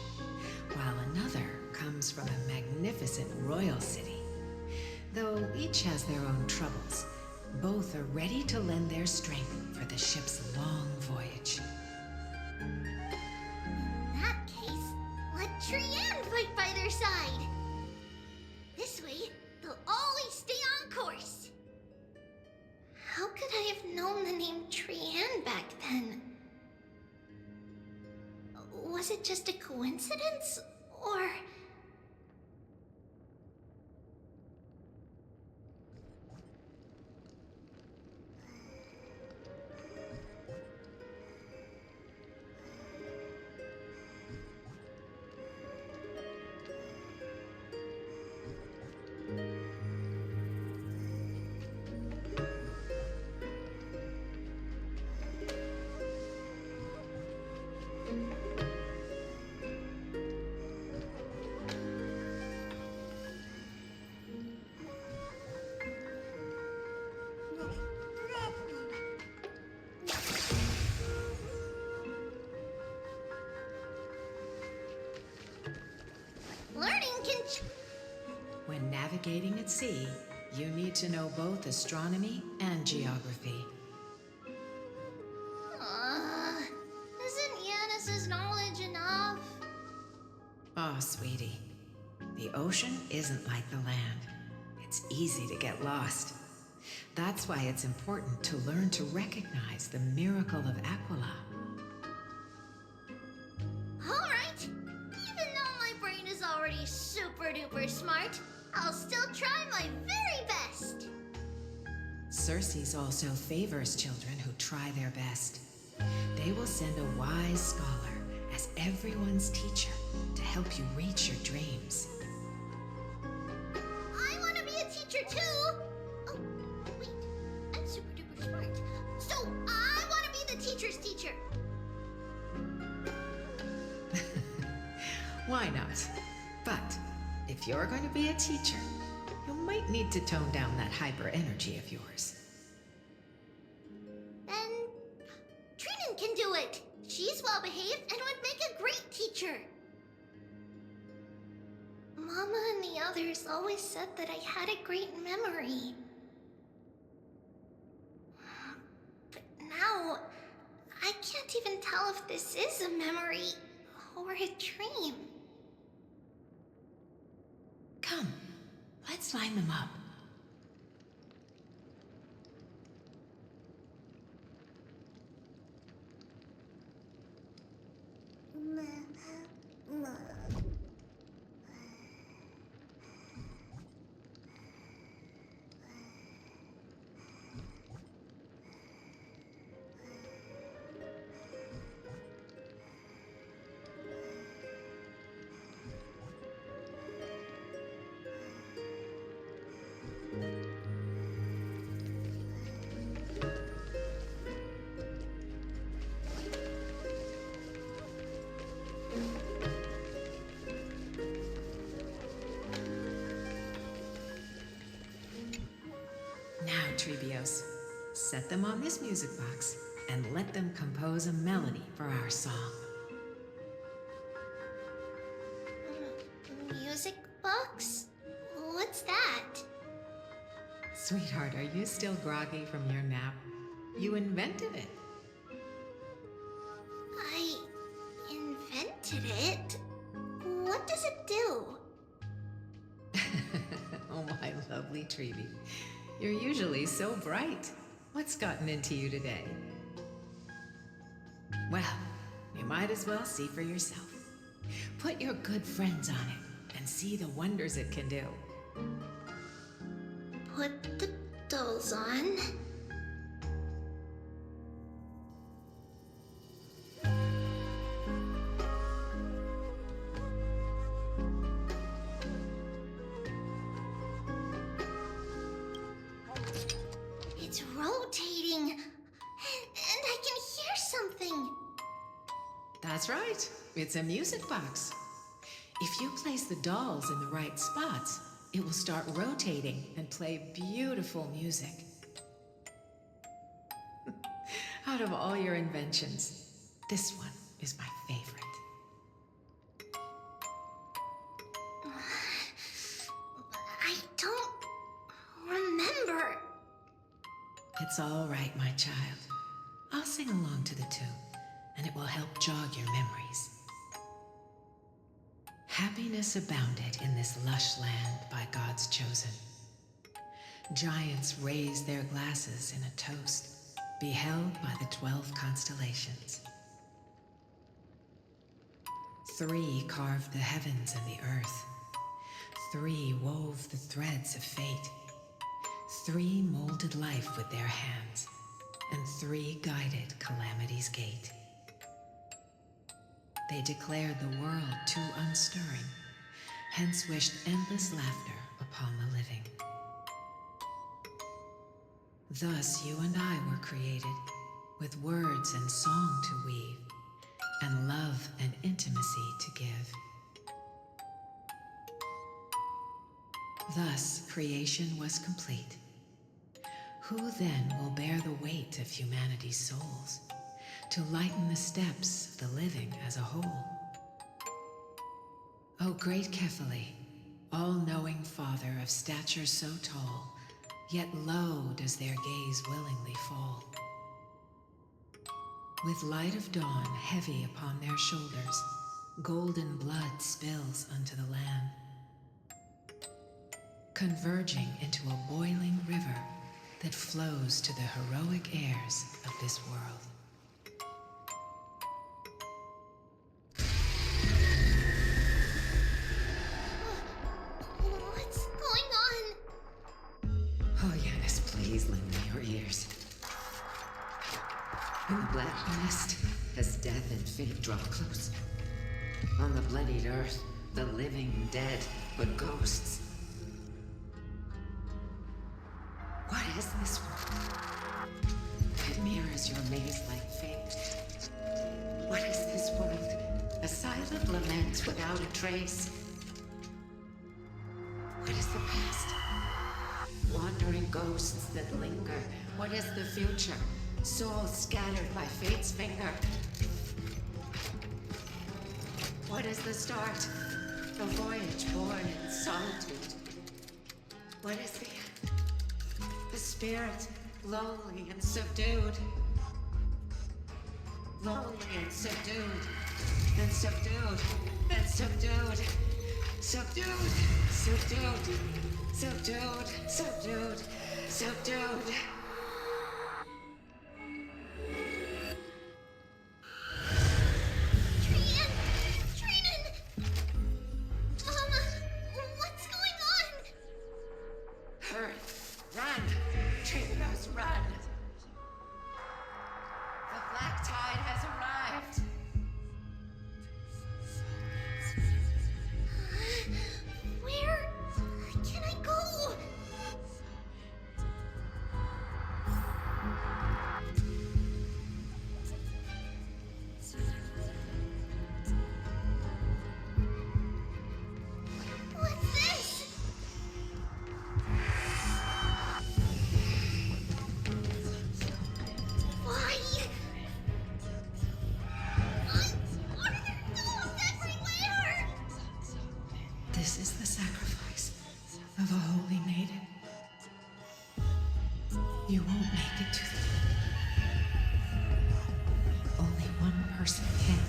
while another comes from a magnificent royal city. Though each has their own troubles, both are ready to lend their strength for the ship's long voyage. In that case, let Trianne fight by their side. This way, they'll always stay on course. How could I have known the name Trianne back then? Was it just a coincidence, or... Learning can... When navigating at sea, you need to know both astronomy and geography. Isn't Yanis's knowledge enough? Oh, sweetie. The ocean isn't like the land. It's easy to get lost. That's why it's important to learn to recognize the miracle of Aquila. All right. Even though my brain is already super duper smart, I'll still try my very best. Circe also favors children who try their best. They will send a wise scholar as everyone's teacher to help you reach your dreams. I want to be a teacher too. Oh, wait. I'm super duper smart. So I want to be the teacher's teacher. Why not? But if you're going to be a teacher, you might need to tone down that hyper energy of yours. Then Trinan can do it. She's well behaved and would make a great teacher. Mama and the others always said that I had a great memory. But now, I can't even tell if this is a memory or a dream. Come, let's line them up. Now, Trebios, set them on this music box and let them compose a melody for our song. Music box? What's that? Sweetheart, are you still groggy from your nap? You invented it. I invented it? What does it do? Oh, my lovely Trebi. You're usually so bright. What's gotten into you today? Well, you might as well see for yourself. Put your good friends on it and see the wonders it can do. Put the dolls on. It's rotating, and I can hear something. That's right. It's a music box. If you place the dolls in the right spots, it will start rotating and play beautiful music. Out of all your inventions, this one is my favorite. I don't remember. It's all right, my child. I'll sing along to the tune, and it will help jog your memories. Happiness abounded in this lush land by God's chosen. Giants raised their glasses in a toast, beheld by the 12 constellations. 3 carved the heavens and the earth. 3 wove the threads of fate. 3 molded life with their hands, and 3 guided calamity's gate. They declared the world too unstirring, hence wished endless laughter upon the living. Thus you and I were created, with words and song to weave, and love and intimacy to give. Thus creation was complete. Who then will bear the weight of humanity's souls, to lighten the steps of the living as a whole? O great Kephale, all-knowing Father of stature so tall, yet low does their gaze willingly fall. With light of dawn heavy upon their shoulders, golden blood spills unto the land, converging into a boiling river that flows to the heroic heirs of this world. What's going on? Oh, Yanis, please lend me your ears. In the black mist, as death and fate draw close, on the bloodied earth, the living dead, but ghosts. What is this world? It mirrors your maze-like fate. What is this world? A silent lament without a trace. Ghosts that linger. What is the future? Souls scattered by fate's finger. What is the start? A voyage born in solitude. What is the end? The spirit, lonely and subdued. Lonely and subdued. And subdued. And subdued. Subdued. Subdued. Subdued. Subdued. Subdued. This is the sacrifice of a holy maiden. You won't make it to the end. Only one person can.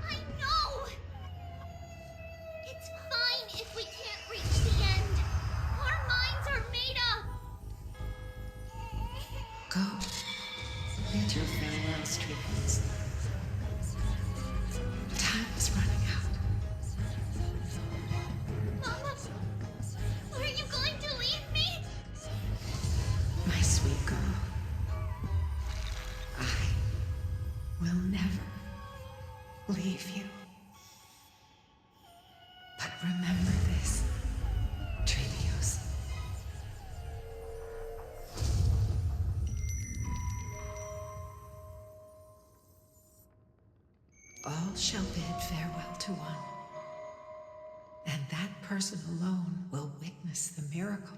I know! It's fine if we can't reach the end. Our minds are made up. Go. Bid your farewells, treatments. Time is running out. Mama, are you going to leave me? My sweet girl. I will never leave you. But remember this, Trevios. All shall bid farewell to one, and that person alone will witness the miracle.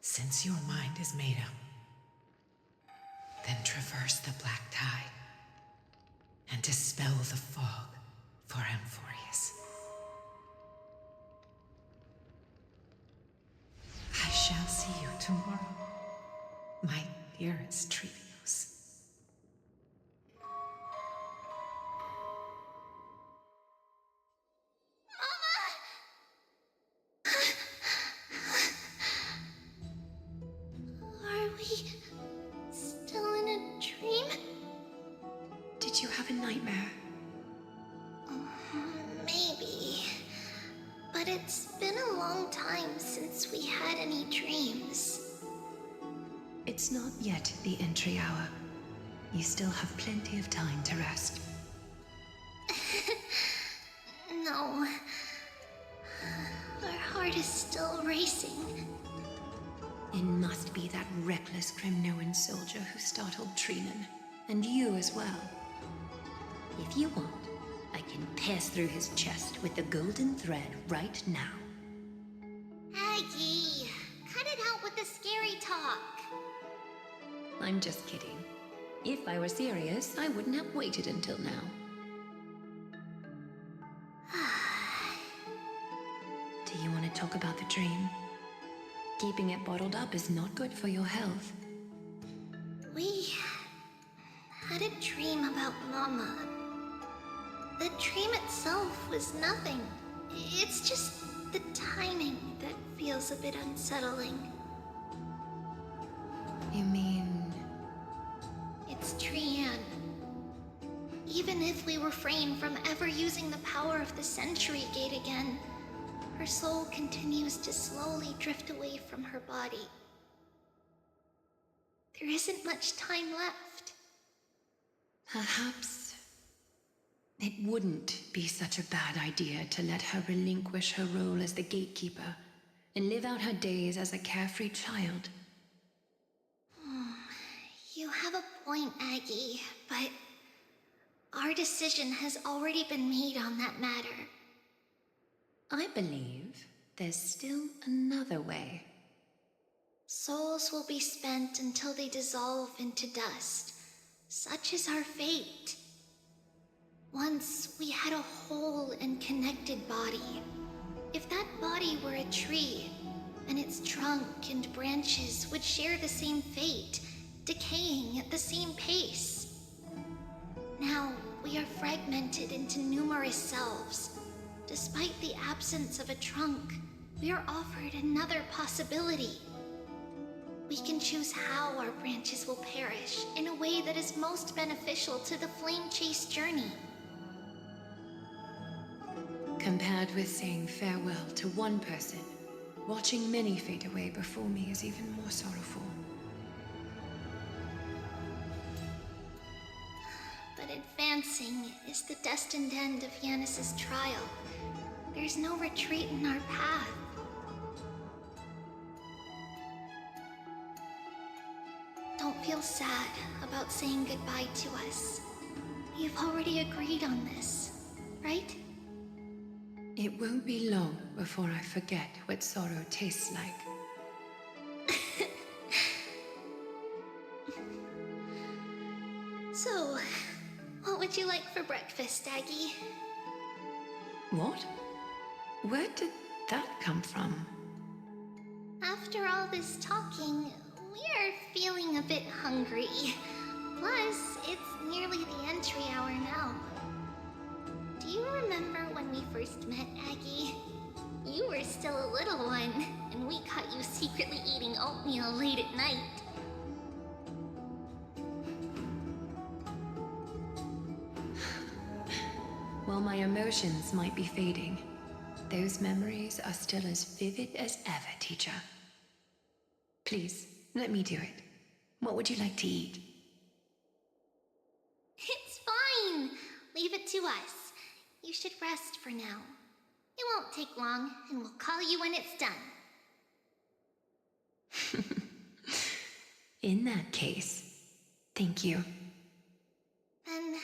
Since your mind is made up, then traverse the black tide and dispel the fog for Amphorius. I shall see you tomorrow, my dearest Trevios. Are we still in a dream? Did you have a nightmare? Maybe. But it's been a long time since we had any dreams. It's not yet the entry hour. You still have plenty of time to rest. No. Our heart is still racing. It must be that reckless Kremnoan soldier who startled Trinan. And you as well. If you want, I can pass through his chest with the golden thread right now. Aggie, cut it out with the scary talk. I'm just kidding. If I were serious, I wouldn't have waited until now. Do you want to talk about the dream? Keeping it bottled up is not good for your health. We had a dream about Mama. The dream itself was nothing. It's just the timing that feels a bit unsettling. You mean... It's Trian. Even if we refrain from ever using the power of the Century Gate again, her soul continues to slowly drift away from her body. There isn't much time left. Perhaps it wouldn't be such a bad idea to let her relinquish her role as the gatekeeper and live out her days as a carefree child. You have a point, Aggie, but Our decision has already been made on that matter. I believe there's still another way. Souls will be spent until they dissolve into dust. Such is our fate. Once we had a whole and connected body. If that body were a tree, and its trunk and branches would share the same fate, decaying at the same pace. Now, we are fragmented into numerous selves. Despite the absence of a trunk, we are offered another possibility. We can choose how our branches will perish in a way that is most beneficial to the flame chase journey. Compared with saying farewell to one person, watching many fade away before me is even more sorrowful. But advancing is the destined end of Yanis's trial. There's no retreat in our path. Don't feel sad about saying goodbye to us. You've already agreed on this, right? It won't be long before I forget what sorrow tastes like. So, what would you like for breakfast, Aggie? What? Where did that come from? After all this talking, we're feeling a bit hungry. Plus, it's nearly the entry hour now. Do you remember when we first met, Aggie? You were still a little one, and we caught you secretly eating oatmeal late at night. While my emotions might be fading, those memories are still as vivid as ever, teacher. Please, let me do it. What would you like to eat? It's fine! Leave it to us. You should rest for now. It won't take long, and we'll call you when it's done. In that case, thank you. Then,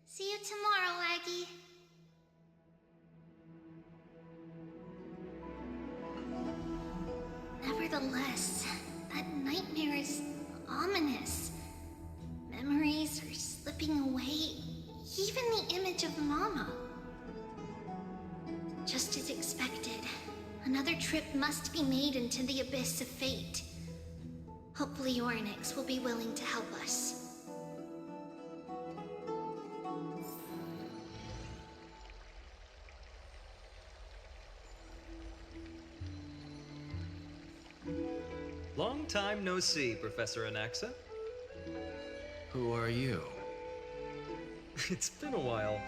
see you tomorrow, Aggie. Nevertheless, that nightmare is ominous. Memories are slipping away, even the image of Mama. Just as expected, another trip must be made into the abyss of fate. Hopefully Ornyx will be willing to help us. Long time no see, Professor Anaxa. Who are you? It's been a while.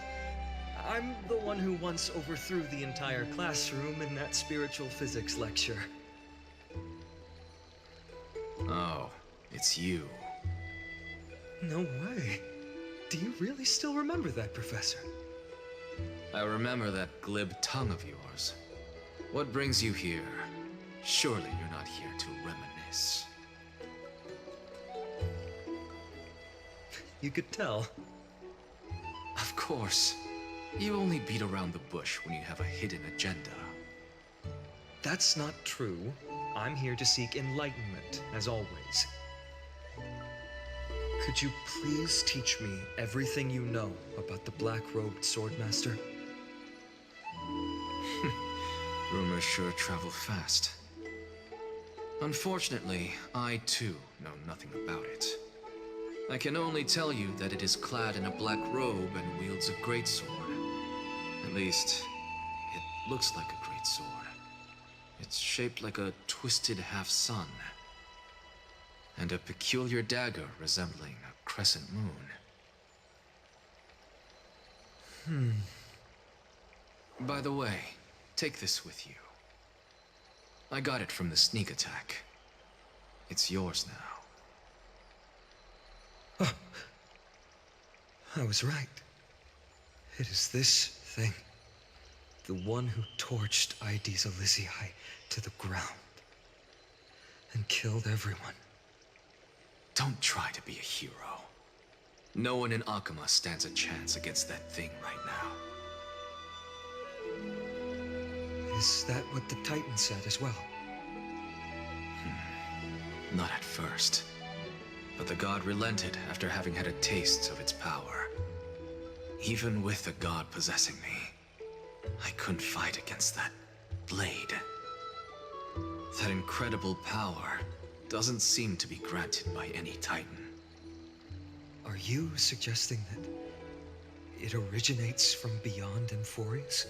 I'm the one who once overthrew the entire classroom in that spiritual physics lecture. Oh, it's you. No way. Do you really still remember that, Professor? I remember that glib tongue of yours. What brings you here? Surely you're not here to reminisce. You could tell. Of course. You only beat around the bush when you have a hidden agenda. That's not true. I'm here to seek enlightenment, as always. Could you please teach me everything you know about the black-robed swordmaster? Rumors sure travel fast. Unfortunately, I too know nothing about it. I can only tell you that it is clad in a black robe and wields a greatsword. At least, it looks like a greatsword. It's shaped like a twisted half-sun, and a peculiar dagger resembling a crescent moon. By the way, take this with you. I got it from the sneak attack. It's yours now. Oh, I was right. It is this thing. The one who torched Aedes Elysiae to the ground and killed everyone. Don't try to be a hero. No one in Akama stands a chance against that thing right now. Is that what the Titan said as well? Not at first. But the god relented after having had a taste of its power. Even with the god possessing me, I couldn't fight against that blade. That incredible power doesn't seem to be granted by any Titan. Are you suggesting that it originates from beyond Amphorius?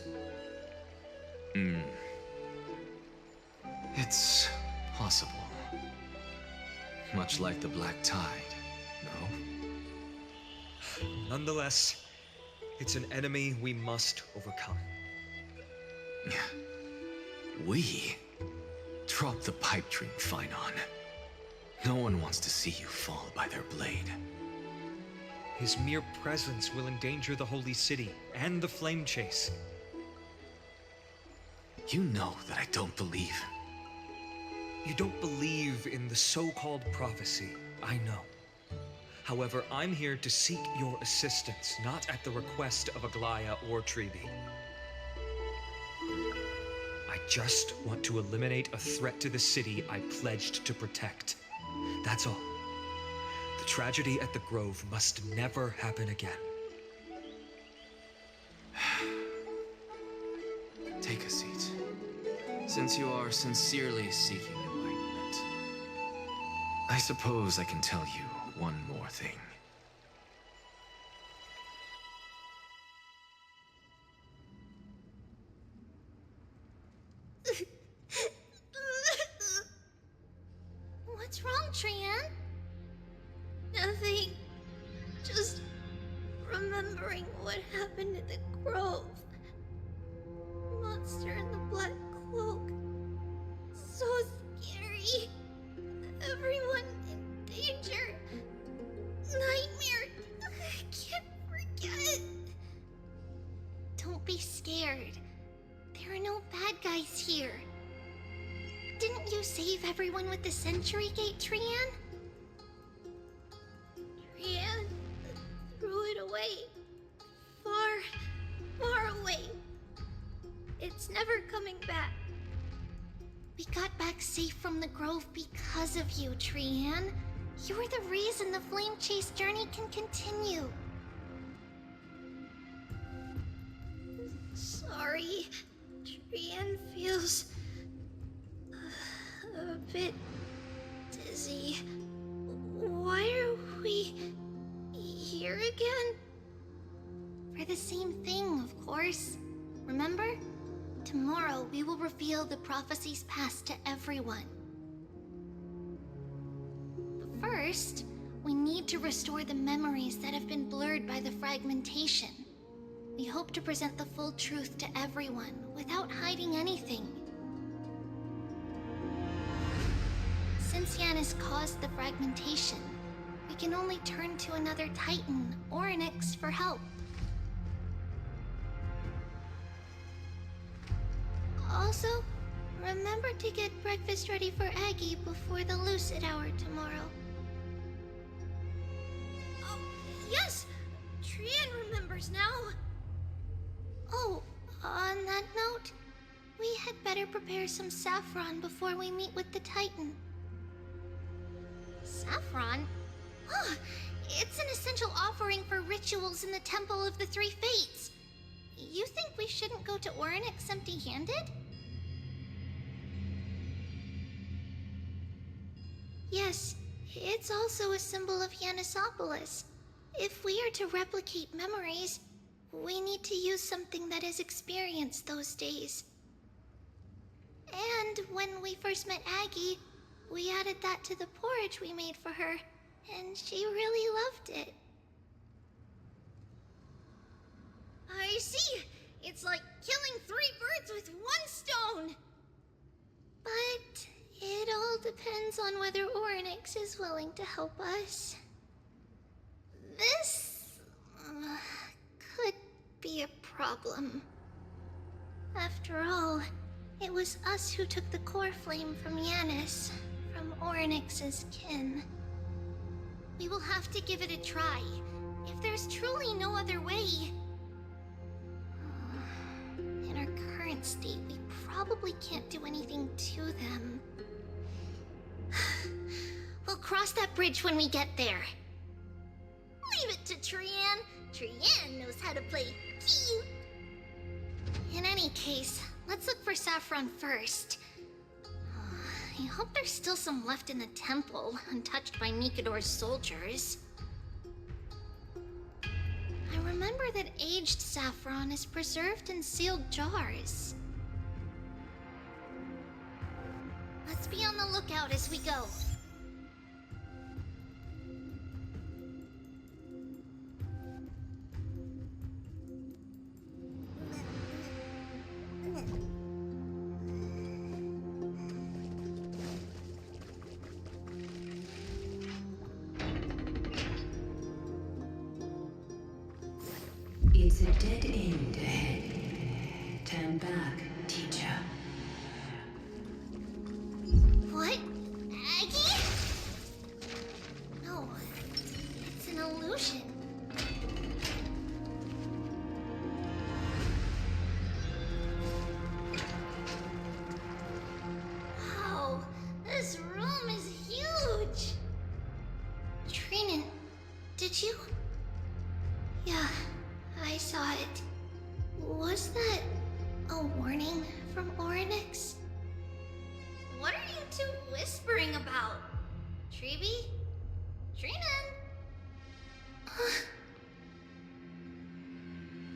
It's possible. Much like the Black Tide, no? Nonetheless, it's an enemy we must overcome. We? Drop the pipe dream, Phynon. No one wants to see you fall by their blade. His mere presence will endanger the Holy City and the Flame Chase. You know that I don't believe. You don't believe in the so-called prophecy, I know. However, I'm here to seek your assistance, not at the request of Aglaya or Tribi. I just want to eliminate a threat to the city I pledged to protect. That's all. The tragedy at the Grove must never happen again. Take a seat. Since you are sincerely seeking enlightenment, I suppose I can tell you one more thing. What's wrong, Trian? Nothing. Just remembering what happened in the grove. Monster in the black cloak. So scary. Everyone in danger. Nightmare. I can't forget. Don't be scared. There are no bad guys here. Didn't you save everyone with the Century Gate, Trian? Trian threw it away. Far, far away. It's never coming back. We got back safe from the Grove because of you, Trian. You're the reason the Flame Chase journey can continue. Sorry. Trian feels a bit dizzy. Why are we here again? For the same thing, of course. Remember? Tomorrow we will reveal the prophecies past to everyone. But first, we need to restore the memories that have been blurred by the fragmentation. We hope to present the full truth to everyone without hiding anything. Since Yanis caused the fragmentation, we can only turn to another Titan or Onyx for help. Also, remember to get breakfast ready for Aggie before the lucid hour tomorrow. Oh, yes! Trian remembers now. Oh, on that note, we had better prepare some saffron before we meet with the Titan. Saffron? Huh, it's an essential offering for rituals in the Temple of the Three Fates. You think we shouldn't go to Orynyx empty-handed? Yes, it's also a symbol of Yanisopolis. If we are to replicate memories, we need to use something that has experienced those days. And when we first met Aggie, we added that to the porridge we made for her, and she really loved it. I see! It's like killing 3 birds with 1 stone! But it all depends on whether Orynyx is willing to help us. This could be a problem. After all, it was us who took the core flame from Yanis, from Orynyx's kin. We will have to give it a try. If there's truly no other way... In our current state, we probably can't do anything to them. We'll cross that bridge when we get there. Leave it to Trian. Trian knows how to play cute. In any case, let's look for Saffron first. I hope there's still some left in the temple, untouched by Mikador's soldiers. I remember that aged saffron is preserved in sealed jars. Let's be on the lookout as we go. It's a dead end ahead. Turn back, teacher. What? Aggie? No, it's an illusion. Wow, this room is huge. Trinan, did you? Yeah, I saw it. Was that a warning from Oryx? What are you two whispering about? Treeby? Trinan?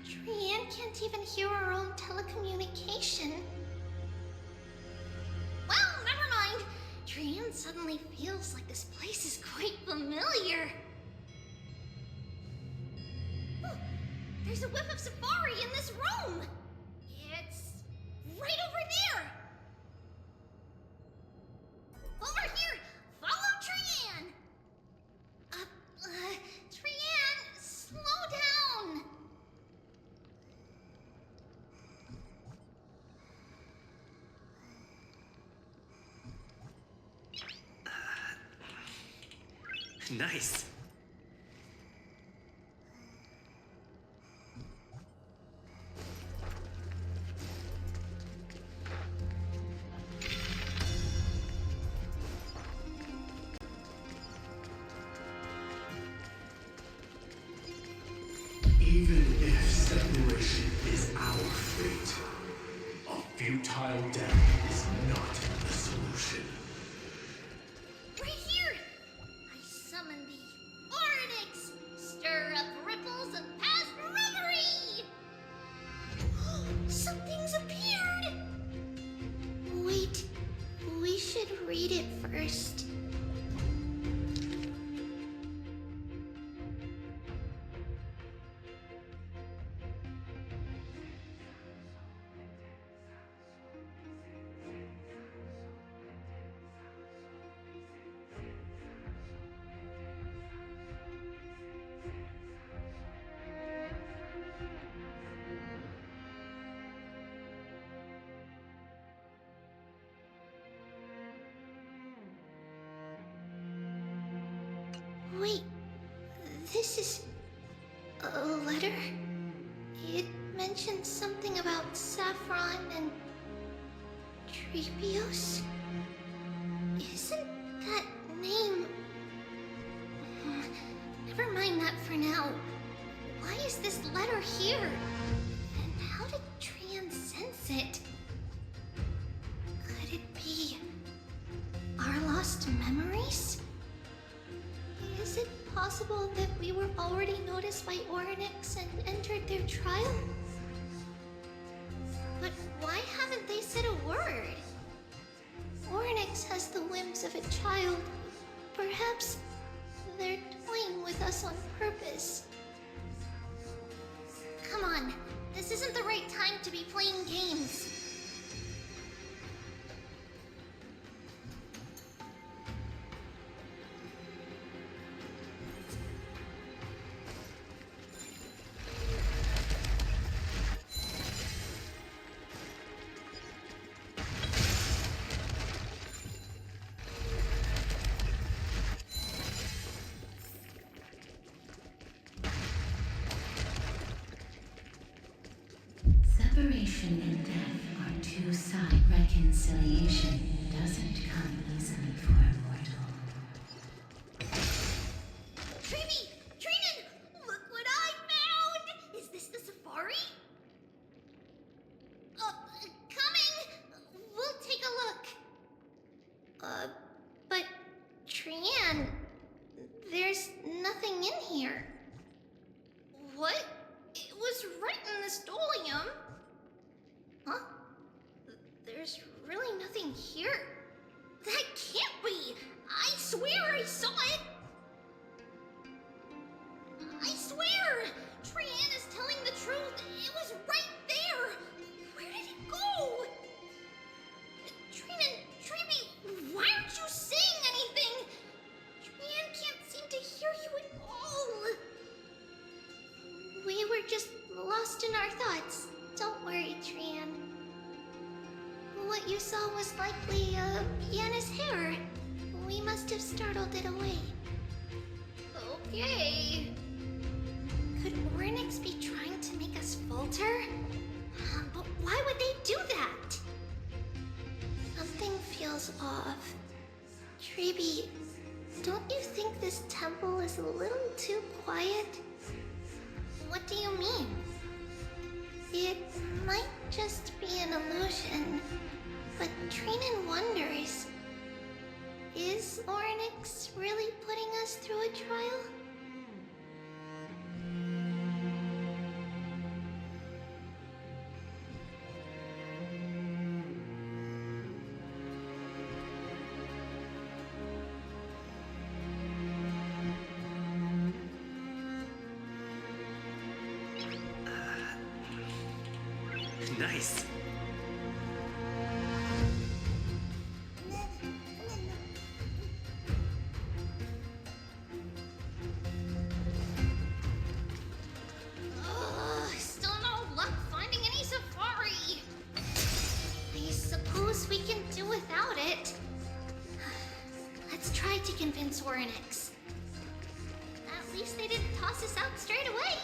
Trian can't even hear our own telecommunication. Well, never mind. Trian suddenly feels like this place is quite familiar. There's a whiff of safari in this room! It's right over there! Over here! Follow Trian! Trian, slow down! Nice. Even if separation is our fate, a futile death is not the solution. Right here! I summon thee, Oryx! Stir up ripples of past reverie! Something's appeared! Wait, we should read it first. Wait, this is a letter? It mentions something about Saffron and Trebios? Isn't that name... Never mind that for now. Why is this letter here? And how did Trian sense it? Could it be our lost memories? Is it possible that we were already noticed by Oryx and entered their trial? But why haven't they said a word? Oryx has the whims of a child. Perhaps they're toying with us on purpose. Come on, this isn't the right time to be playing games. Revolution and death are two-side reconciliation. Doesn't come easily for a mortal. Trivy! Trinan! Look what I found! Is this the safari? Coming! We'll take a look. But Trian, there's nothing in here. What? It was right in the stolium. Huh? There's really nothing here. That can't be! I swear I saw it! I swear! Trian is telling the truth. It was right there! Where did it go? Trinan, Trivy, why aren't you saying anything? Trian can't seem to hear you at all. We were just lost in our thoughts. Don't worry, Trian. What you saw was likely, Yana's hair. We must have startled it away. Okay. Could Ornix be trying to make us falter? But why would they do that? Something feels off. Treby, don't you think this temple is a little too quiet? What do you mean? It might just be an illusion, but Trinan wonders, is Ornix really putting us through a trial? Nice. Still no luck finding any safari. I suppose we can do without it. Let's try to convince Ornix. At least they didn't toss us out straight away.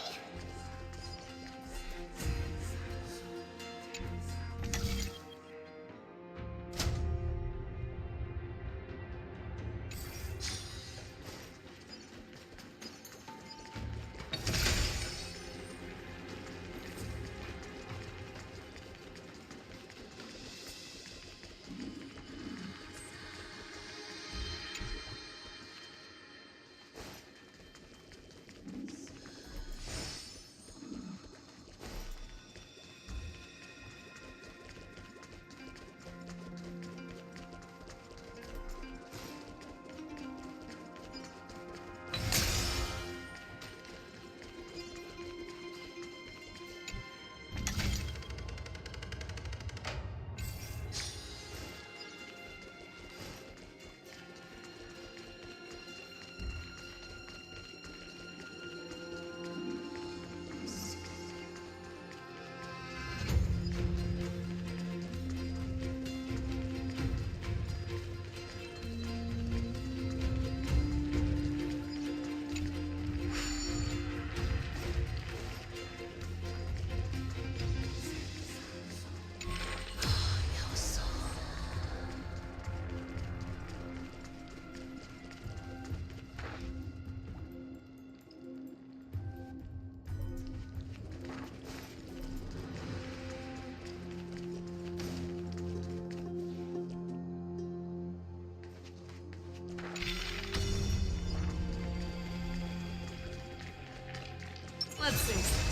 Let's see.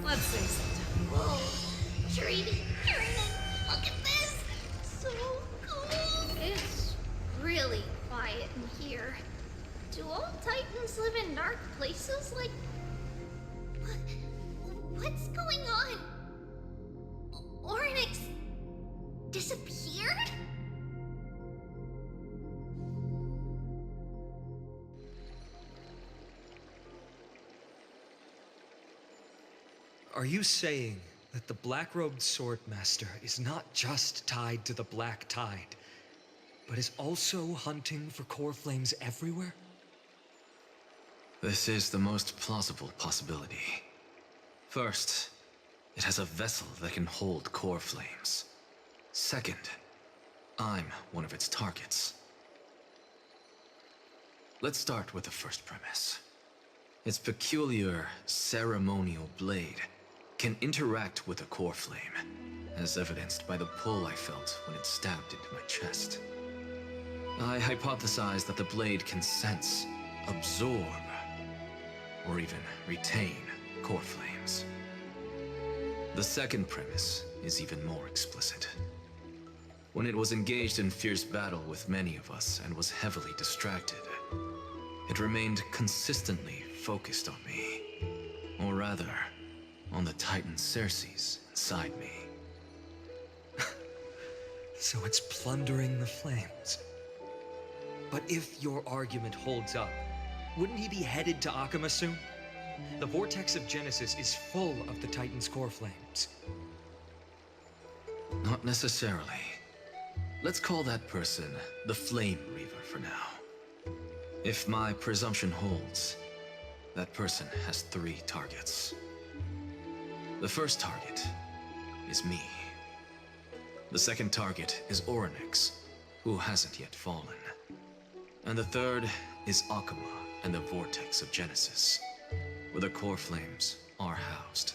Let's see something. Whoa! Treby, Trinan, look at this! So cool! It's really quiet in here. Do all Titans live in dark places like... What's going on? Ornix disappeared? Are you saying that the black-robed swordmaster is not just tied to the Black Tide, but is also hunting for core flames everywhere? This is the most plausible possibility. First, it has a vessel that can hold core flames. Second, I'm one of its targets. Let's start with the first premise. Its peculiar ceremonial blade can interact with a core flame, as evidenced by the pull I felt when it stabbed into my chest. I hypothesize that the blade can sense, absorb, or even retain core flames. The second premise is even more explicit. When it was engaged in fierce battle with many of us and was heavily distracted, it remained consistently focused on me. Or rather, on the Titan Ceres inside me. So it's plundering the flames. But if your argument holds up, wouldn't he be headed to Akama soon? The vortex of Genesis is full of the Titan's core flames. Not necessarily. Let's call that person the Flame Reaver for now. If my presumption holds, that person has 3 targets. The first target is me. The second target is Orynyx, who hasn't yet fallen. And the third is Akama and the Vortex of Genesis, where the core flames are housed.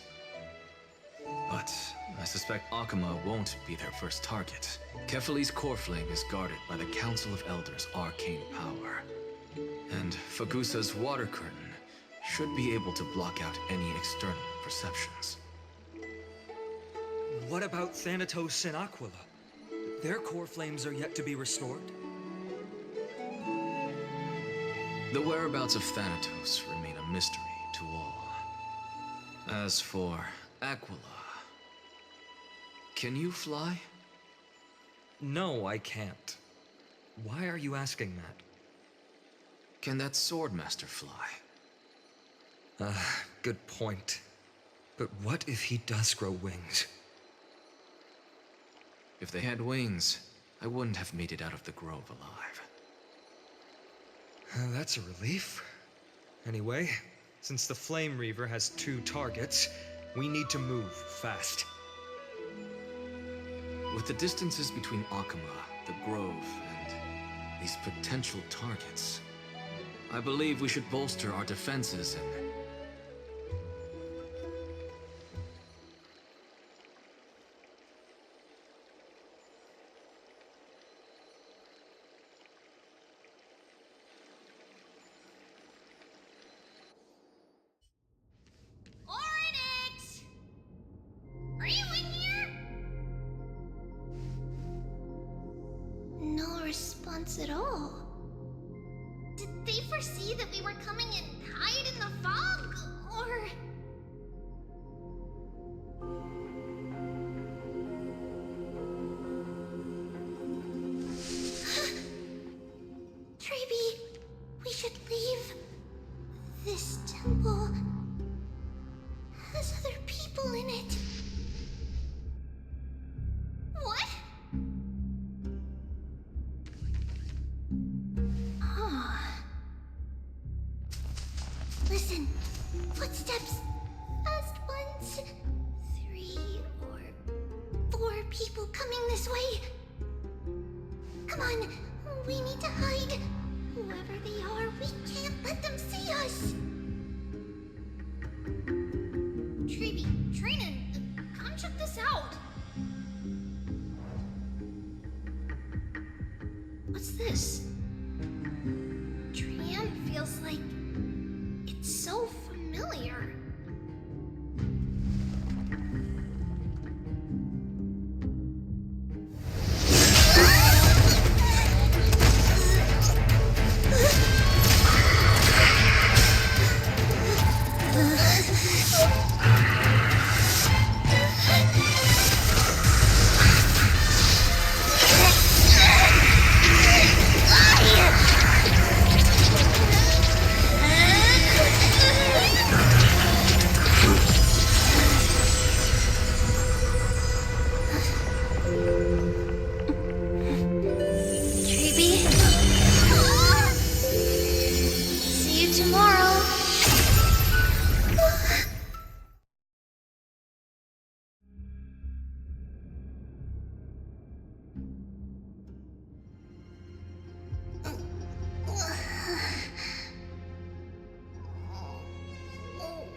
But I suspect Akama won't be their first target. Kefali's core flame is guarded by the Council of Elders' arcane power. And Fagusa's water curtain should be able to block out any external perceptions. What about Thanatos and Aquila? Their core flames are yet to be restored. The whereabouts of Thanatos remain a mystery to all. As for Aquila, can you fly? No, I can't. Why are you asking that? Can that Swordmaster fly? Good point. But what if he does grow wings? If they had wings, I wouldn't have made it out of the grove alive. That's a relief. Anyway, since the Flame Reaver has 2 targets, we need to move fast. With the distances between Akama, the grove, and these potential targets, I believe we should bolster our defenses and... Orynyx! Are you in here? No response at all. Did they foresee that we were coming and hide in the fog? Or... Treeby, we should leave. This temple has other people in it. What? Listen, footsteps. Fast ones. 3 or 4 people coming this way. Come on, we need to hide. Whoever they are, we can't let them see us. Treeby, Trinan, come check this out. What's this? Triumph feels like it's so familiar.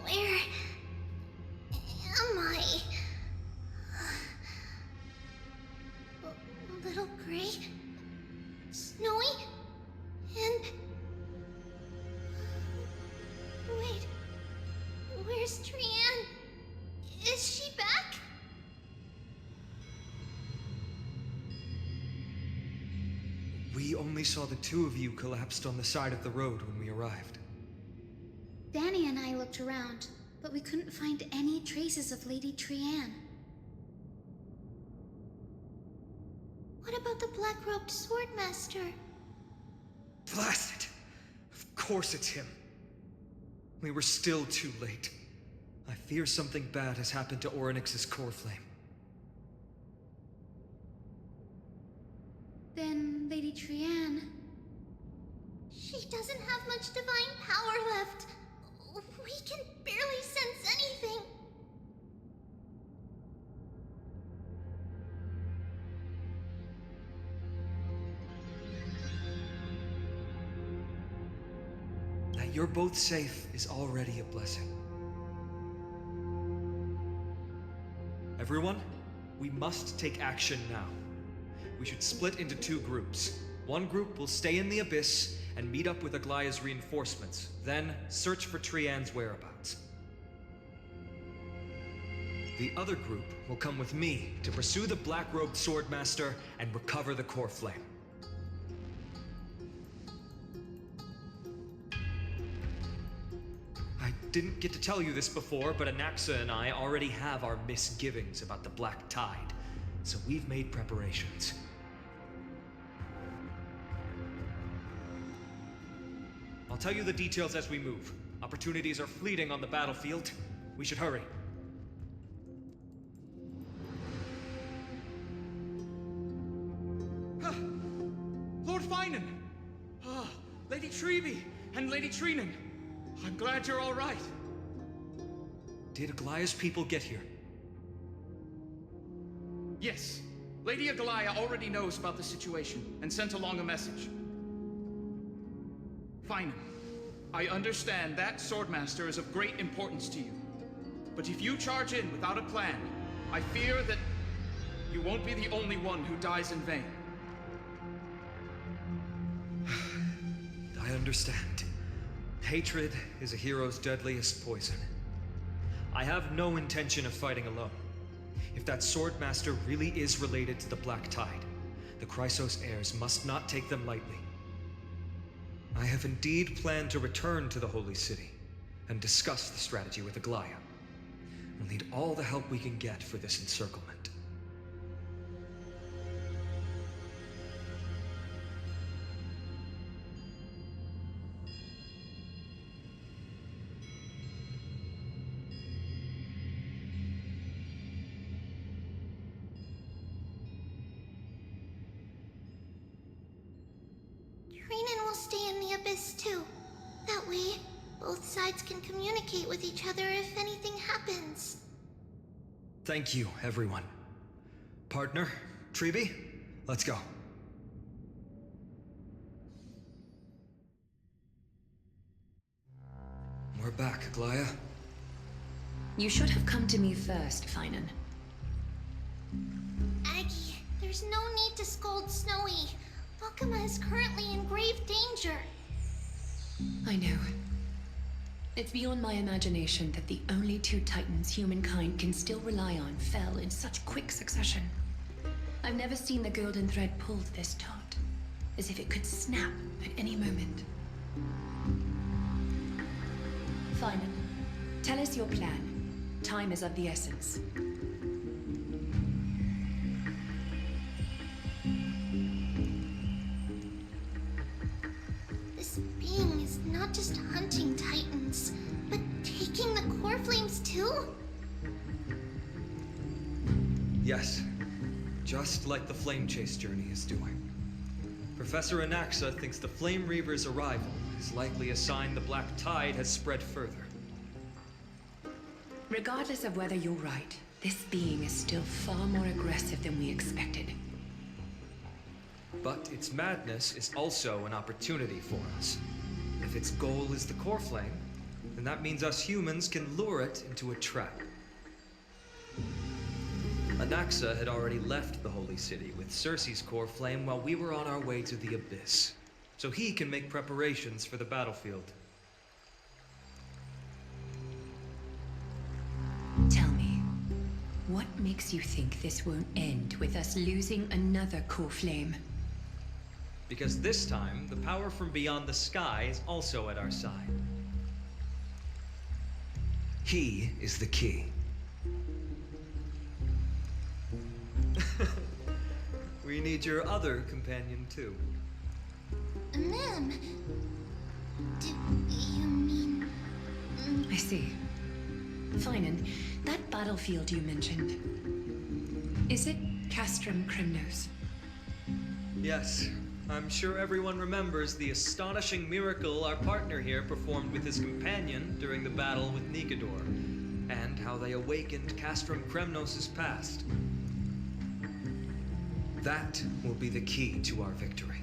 Where am I? Little gray, snowy, and wait, where's Trianne? Is she back? We only saw the two of you collapsed on the side of the road when we arrived. Danny and I looked around, but we couldn't find any traces of Lady Trianne. What about the black-robed swordmaster? Blast it! Of course it's him. We were still too late. I fear something bad has happened to Orynyx's core flame. Then Lady Trianne... She doesn't have much divine power left. We can barely sense anything. That you're both safe is already a blessing. Everyone, we must take action now. We should split into two groups. One group will stay in the Abyss and meet up with Aglaya's reinforcements, then search for Trianne's whereabouts. The other group will come with me to pursue the black-robed swordmaster and recover the core flame. I didn't get to tell you this before, but Anaxa and I already have our misgivings about the Black Tide, so we've made preparations. I'll tell you the details as we move. Opportunities are fleeting on the battlefield. We should hurry. Lord Finan! Lady Treby and Lady Trinan. I'm glad you're all right. Did Aglaya's people get here? Yes. Lady Aglaya already knows about the situation and sent along a message. Finan, I understand that Swordmaster is of great importance to you. But if you charge in without a plan, I fear that you won't be the only one who dies in vain. I understand. Hatred is a hero's deadliest poison. I have no intention of fighting alone. If that Swordmaster really is related to the Black Tide, the Chrysos heirs must not take them lightly. I have indeed planned to return to the Holy City and discuss the strategy with Aglaya. We'll need all the help we can get for this encirclement. Trinan will stay in the Abyss too. That way, both sides can communicate with each other if anything happens. Thank you, everyone. Partner, Treby, let's go. We're back, Aglaya. You should have come to me first, Finan. Aggie, there's no need to scold Snowy. Akuma is currently in grave danger. I know. It's beyond my imagination that the only two titans humankind can still rely on fell in such quick succession. I've never seen the golden thread pulled this taut, as if it could snap at any moment. Finan, tell us your plan. Time is of the essence. This being is not just hunting titans, but taking the core flames too? Yes, just like the Flame Chase journey is doing. Professor Anaxa thinks the Flame Reaver's arrival is likely a sign the Black Tide has spread further. Regardless of whether you're right, this being is still far more aggressive than we expected. But its madness is also an opportunity for us. If its goal is the core flame, then that means us humans can lure it into a trap. Anaxa had already left the Holy City with Cersei's core flame while we were on our way to the Abyss, so he can make preparations for the battlefield. Tell me, what makes you think this won't end with us losing another core flame? Because this time, the power from beyond the sky is also at our side. He is the key. We need your other companion, too. Ma'am, do you mean... I see. Fine, and that battlefield you mentioned, is it Castrum Kremnos? Yes. I'm sure everyone remembers the astonishing miracle our partner here performed with his companion during the battle with Nigador, and how they awakened Castrum Kremnos' past. That will be the key to our victory.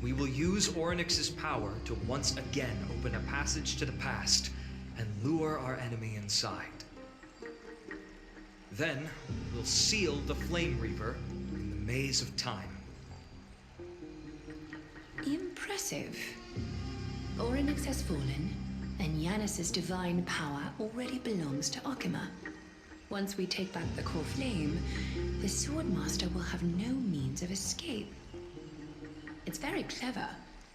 We will use Orynyx's power to once again open a passage to the past and lure our enemy inside. Then, we'll seal the Flame Reaper in the maze of time. Impressive. Orynyx has fallen, and Yanis's divine power already belongs to Akima. Once we take back the core flame, the Swordmaster will have no means of escape. It's very clever,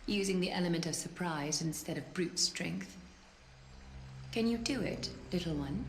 using the element of surprise instead of brute strength. Can you do it, little one?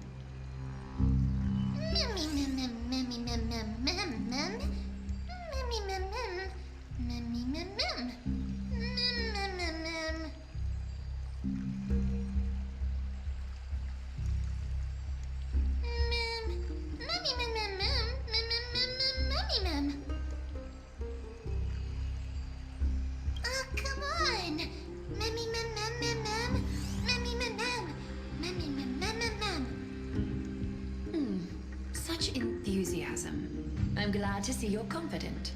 I'm glad to see you're confident.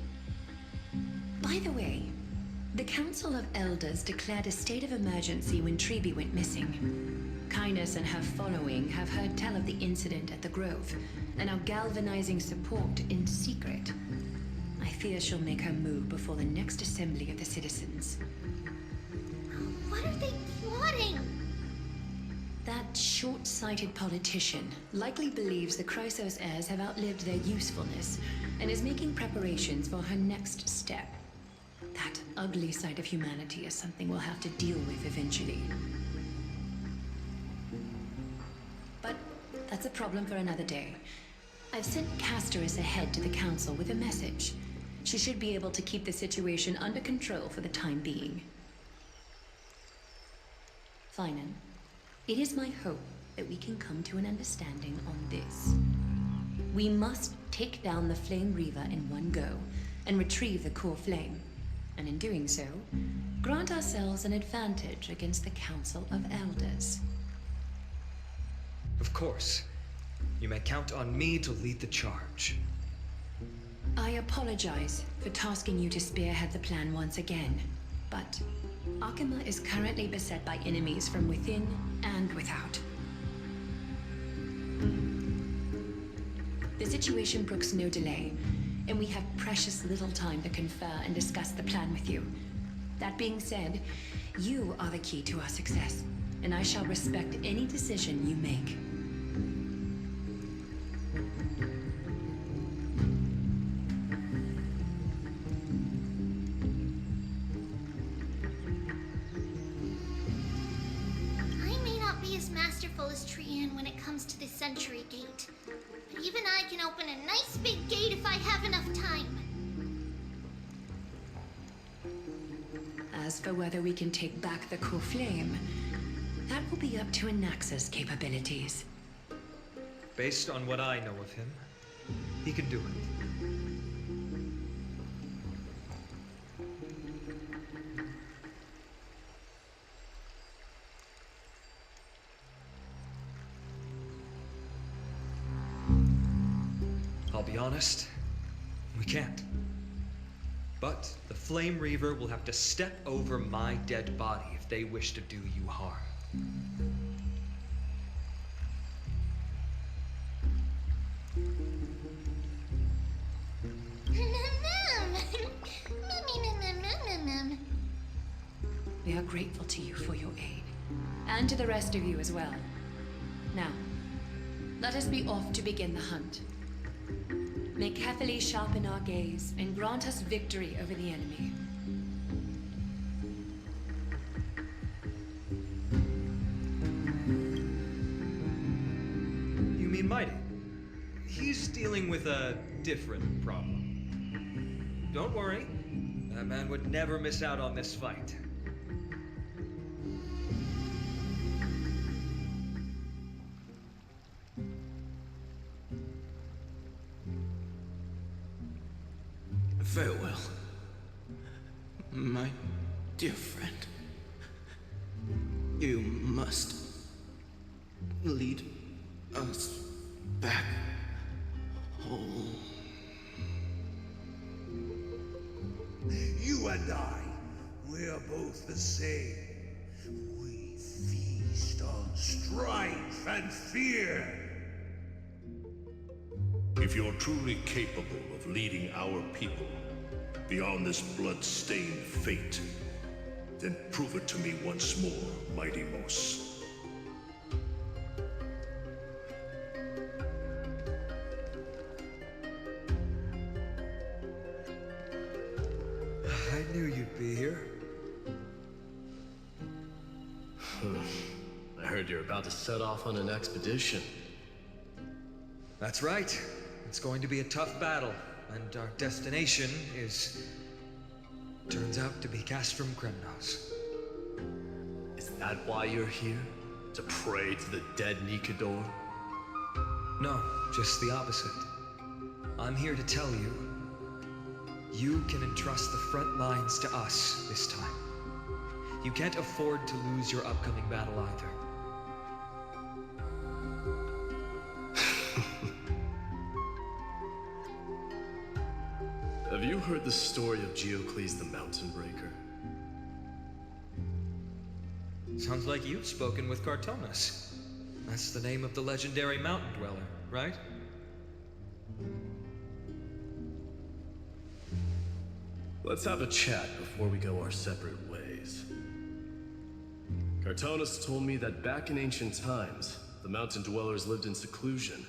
By the way, the Council of Elders declared a state of emergency when Treeby went missing. Kynus and her following have heard tell of the incident at the Grove and are galvanizing support in secret. I fear she'll make her move before the next assembly of the citizens. What are they plotting? That short-sighted politician likely believes the Chrysos heirs have outlived their usefulness and is making preparations for her next step. That ugly side of humanity is something we'll have to deal with eventually. But that's a problem for another day. I've sent Casterus ahead to the council with a message. She should be able to keep the situation under control for the time being. Finan, it is my hope that we can come to an understanding on this. We must take down the Flame Reaver in one go and retrieve the core flame. And in doing so, grant ourselves an advantage against the Council of Elders. Of course. You may count on me to lead the charge. I apologize for tasking you to spearhead the plan once again, but Akima is currently beset by enemies from within and without. The situation brooks no delay, and we have precious little time to confer and discuss the plan with you. That being said, you are the key to our success, and I shall respect any decision you make. I may not be as masterful as Trian when it comes to the Century Gate, but even I can open a nice big gate if I have enough time. As for whether we can take back the core flame, that will be up to Anaxa's capabilities. Based on what I know of him, he can do it. I'll be honest, we can't. But the Flame Reaver will have to step over my dead body if they wish to do you harm. We are grateful to you for your aid, and to the rest of you as well. Now, let us be off to begin the hunt. May Cathaly sharpen our gaze and grant us victory over the enemy. You mean Mighty? He's dealing with a different problem. Don't worry, that man would never miss out on this fight. Farewell, my dear friend. You must lead us back home. You and I, we're both the same. We feast on strife and fear. If you're truly capable of leading our people beyond this blood-stained fate, then prove it to me once more, Mighty Mos. I knew you'd be here. I heard you're about to set off on an expedition. That's right. It's going to be a tough battle, and our destination turns out to be Castrum Kremnos. Is that why you're here? To pray to the dead Nikador? No, just the opposite. I'm here to tell you, you can entrust the front lines to us this time. You can't afford to lose your upcoming battle either. Have you heard the story of Geocles the Mountain Breaker? Sounds like you've spoken with Cartonas. That's the name of the legendary mountain dweller, right? Let's have a chat before we go our separate ways. Cartonas told me that back in ancient times, the mountain dwellers lived in seclusion.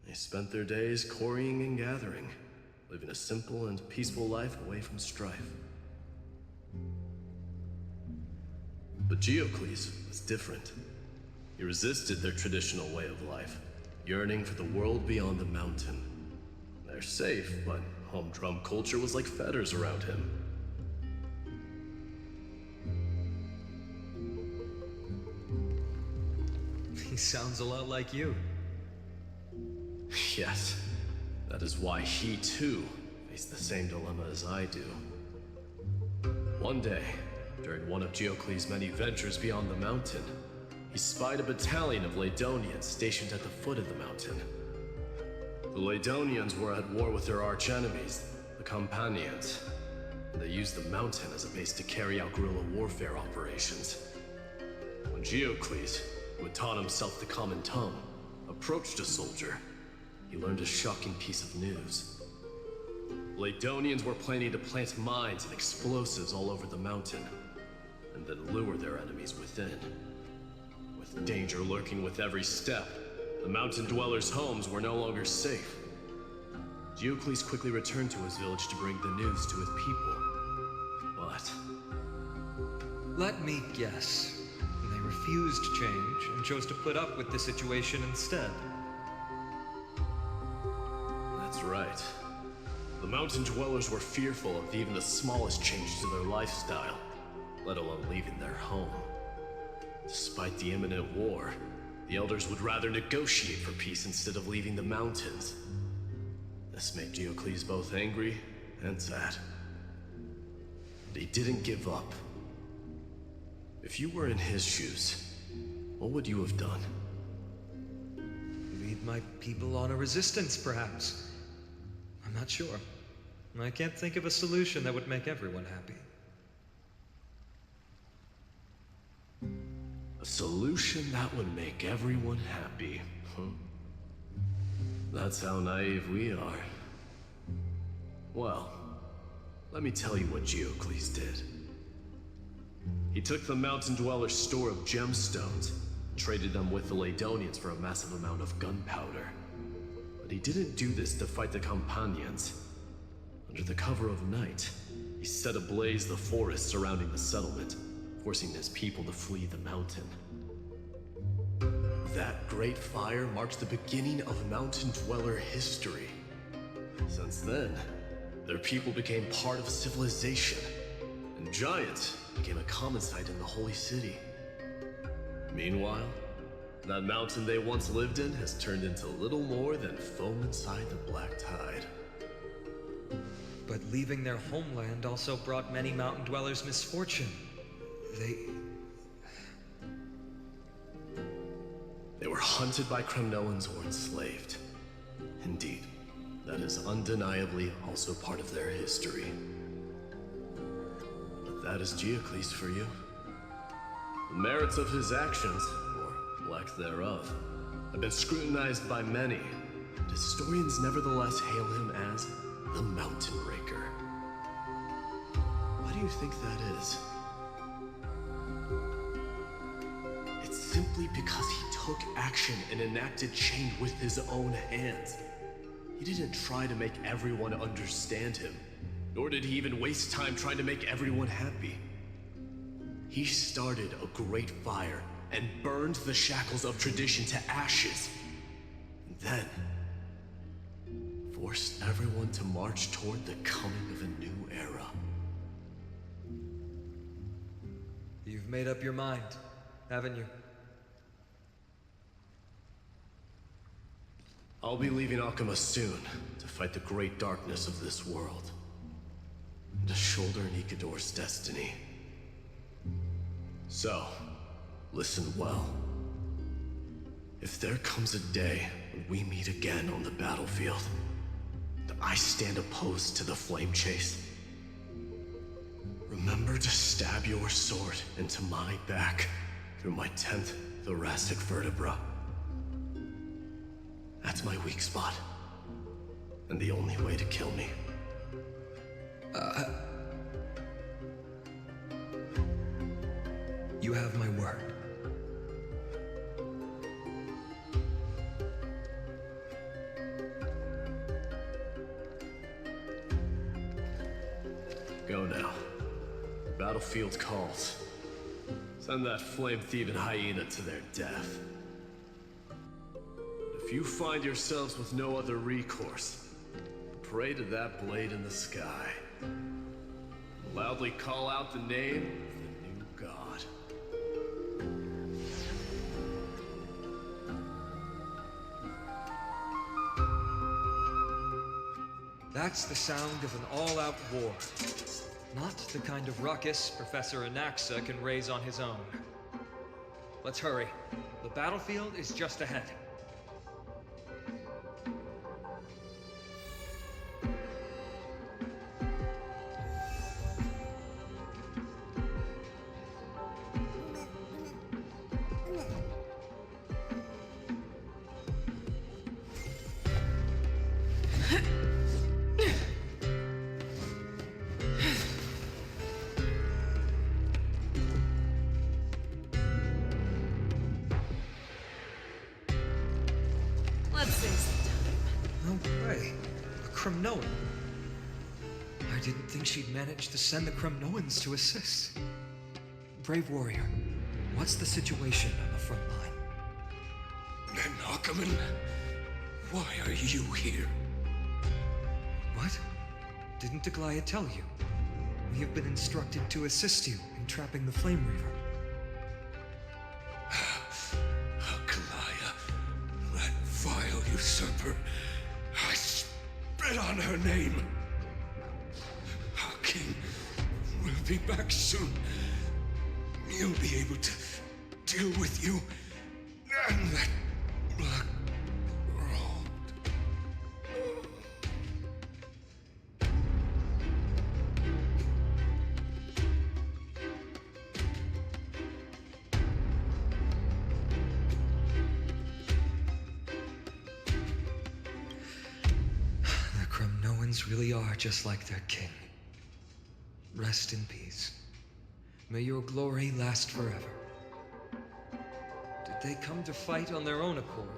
They spent their days quarrying and gathering, living a simple and peaceful life away from strife. But Geocles was different. He resisted their traditional way of life, yearning for the world beyond the mountain. They're safe, but humdrum culture was like fetters around him. He sounds a lot like you. Yes. That is why he, too, faced the same dilemma as I do. One day, during one of Geocles' many ventures beyond the mountain, he spied a battalion of Laedonians stationed at the foot of the mountain. The Laedonians were at war with their arch-enemies, the Companions, and they used the mountain as a base to carry out guerrilla warfare operations. When Geocles, who had taught himself the common tongue, approached a soldier, he learned a shocking piece of news. Laedonians were planning to plant mines and explosives all over the mountain, and then lure their enemies within. With danger lurking with every step, the mountain dwellers' homes were no longer safe. Geocles quickly returned to his village to bring the news to his people. But... let me guess. They refused change and chose to put up with the situation instead. That's right. The mountain dwellers were fearful of even the smallest change to their lifestyle, let alone leaving their home. Despite the imminent war, the elders would rather negotiate for peace instead of leaving the mountains. This made Geocles both angry and sad. But he didn't give up. If you were in his shoes, what would you have done? Lead my people on a resistance, perhaps. I'm not sure. I can't think of a solution that would make everyone happy. A solution that would make everyone happy, huh? That's how naive we are. Well, let me tell you what Geocles did. He took the Mountain Dweller's store of gemstones, traded them with the Ladonians for a massive amount of gunpowder. But he didn't do this to fight the Companions. Under the cover of night, he set ablaze the forest surrounding the settlement, forcing his people to flee the mountain. That great fire marked the beginning of Mountain Dweller history. Since then, their people became part of civilization, and Giant became a common sight in the Holy City. Meanwhile, that mountain they once lived in has turned into little more than foam inside the black tide. But leaving their homeland also brought many mountain dwellers misfortune. They were hunted by Kremnoans or enslaved. Indeed, that is undeniably also part of their history. But that is Geocles for you. The merits of his actions, or lack thereof, have been scrutinized by many, and historians nevertheless hail him as the Mountain Raker. Why do you think that is? It's simply because he took action and enacted change with his own hands. He didn't try to make everyone understand him, nor did he even waste time trying to make everyone happy. He started a great fire and burned the shackles of tradition to ashes. And then forced everyone to march toward the coming of a new era. You've made up your mind, haven't you? I'll be leaving Akama soon to fight the great darkness of this world, and to shoulder Nikador's destiny. So, listen well. If there comes a day when we meet again on the battlefield, and I stand opposed to the flame chase, remember to stab your sword into my back through my 10th thoracic vertebra. That's my weak spot, and the only way to kill me. You have my word. Go now. Battlefield calls. Send that flame-thieving hyena to their death. If you find yourselves with no other recourse, pray to that blade in the sky. Loudly call out the name of the new god. That's the sound of an all-out war. Not the kind of ruckus Professor Anaxa can raise on his own. Let's hurry. The battlefield is just ahead. I didn't think she'd manage to send the Kremnoans to assist. Brave warrior, what's the situation on the front line? Nakaman, why are you here? What? Didn't Aglaya tell you? We have been instructed to assist you in trapping the Flame Reaver. Aglaya, that vile usurper. I spit on her name. Our king will be back soon. He'll be able to deal with you and that black robe. Those really are just like their king. Rest in peace. May your glory last forever. Did they come to fight on their own accord?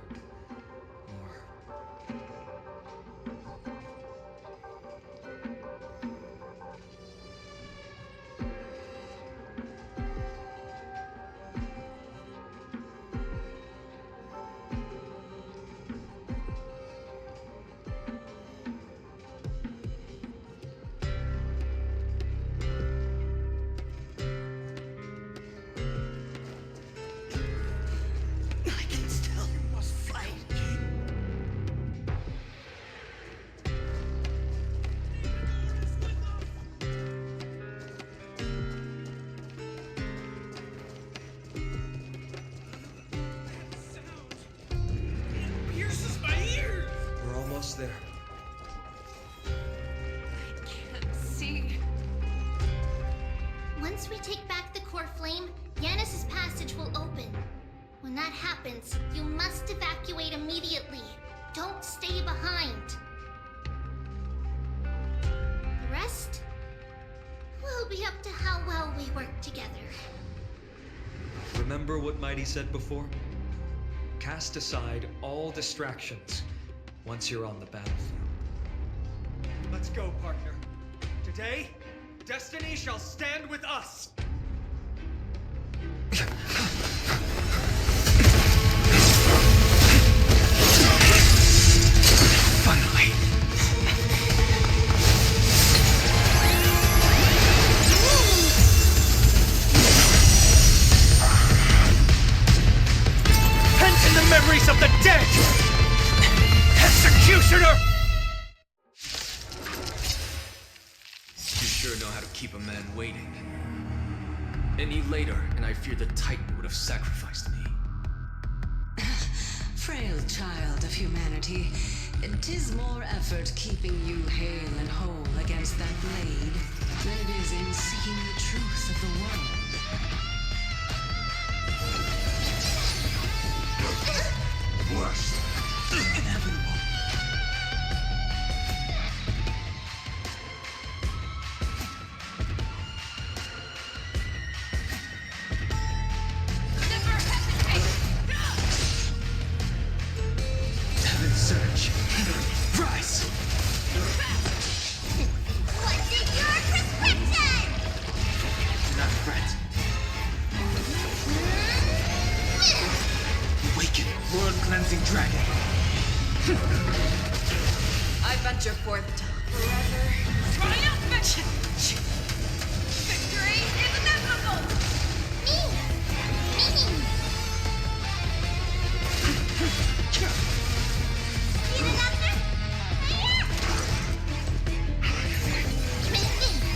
There. I can't see. Once we take back the core flame, Yanis's passage will open. When that happens, you must evacuate immediately. Don't stay behind. The rest will be up to how well we work together. Remember what Mighty said before? Cast aside all distractions once you're on the battlefield. Let's go, partner. Today, destiny shall stand with us! Finally! Pent in the memories of the dead! Executioner! You sure know how to keep a man waiting. Any later, and I fear the Titan would have sacrificed me. Frail child of humanity, 'tis more effort keeping you hale and whole against that blade than it is in seeking the truth of the world. Blessed. Inevitable. Surge. Rise! What's in your prescription? Not fret. Awaken, world-cleansing dragon. I venture forth to forever triumphant! Victory is inevitable! Me!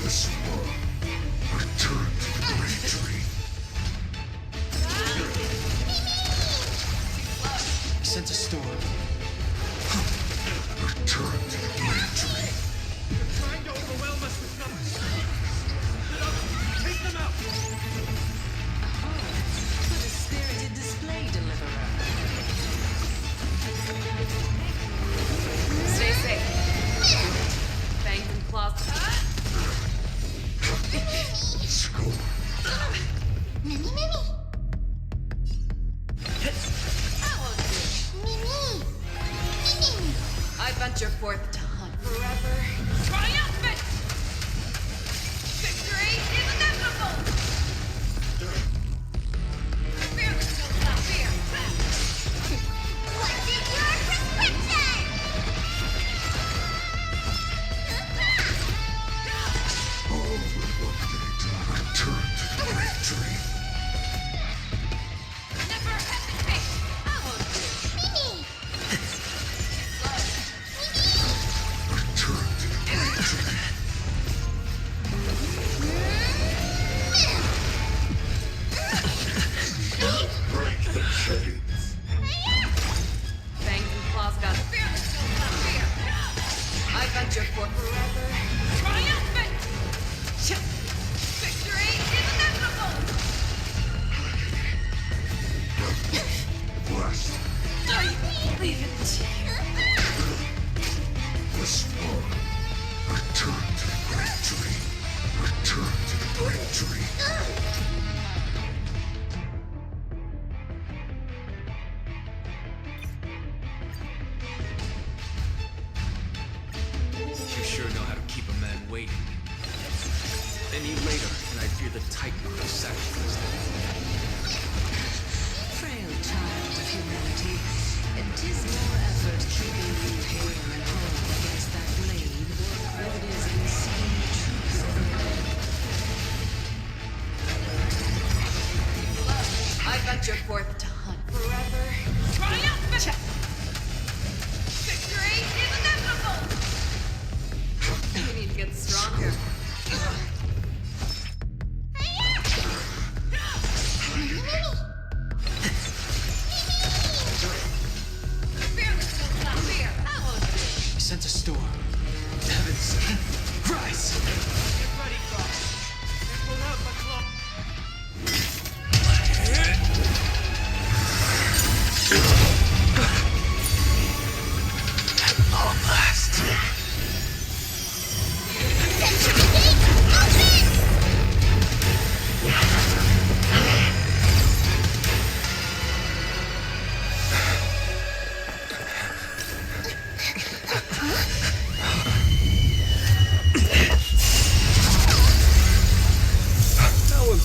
This war return to the great tree. Sense a storm. Return to the great tree. They're trying to overwhelm us with numbers. Split up. Take them out. What a spirited display, Deliverer. Stay safe. Fangs and claws. Score. Mimi! I venture forth to hunt forever triumphant! Victory is inevitable! Fear is not fear! What's in your prescription? All will one day to return to the great tree. Never hesitate! I won't Mimi! Return to the great tree. Break the chains. Fangs and claws got fearless will not fear! I venture forth forever triumphant! Victory is inevitable! Blessed. Leave it. This war waiting. Any later, and I fear the Titan will have sacrificed them. Frail child of humanity, it is your effort keeping you hale and whole against that blade that is insane truth. I venture forth to hunt forever. Triumphant! Victory is inevitable! We need to get stronger. Sense a storm. Heavens, rise! Get ready, Cross. It will help a clock. At long last.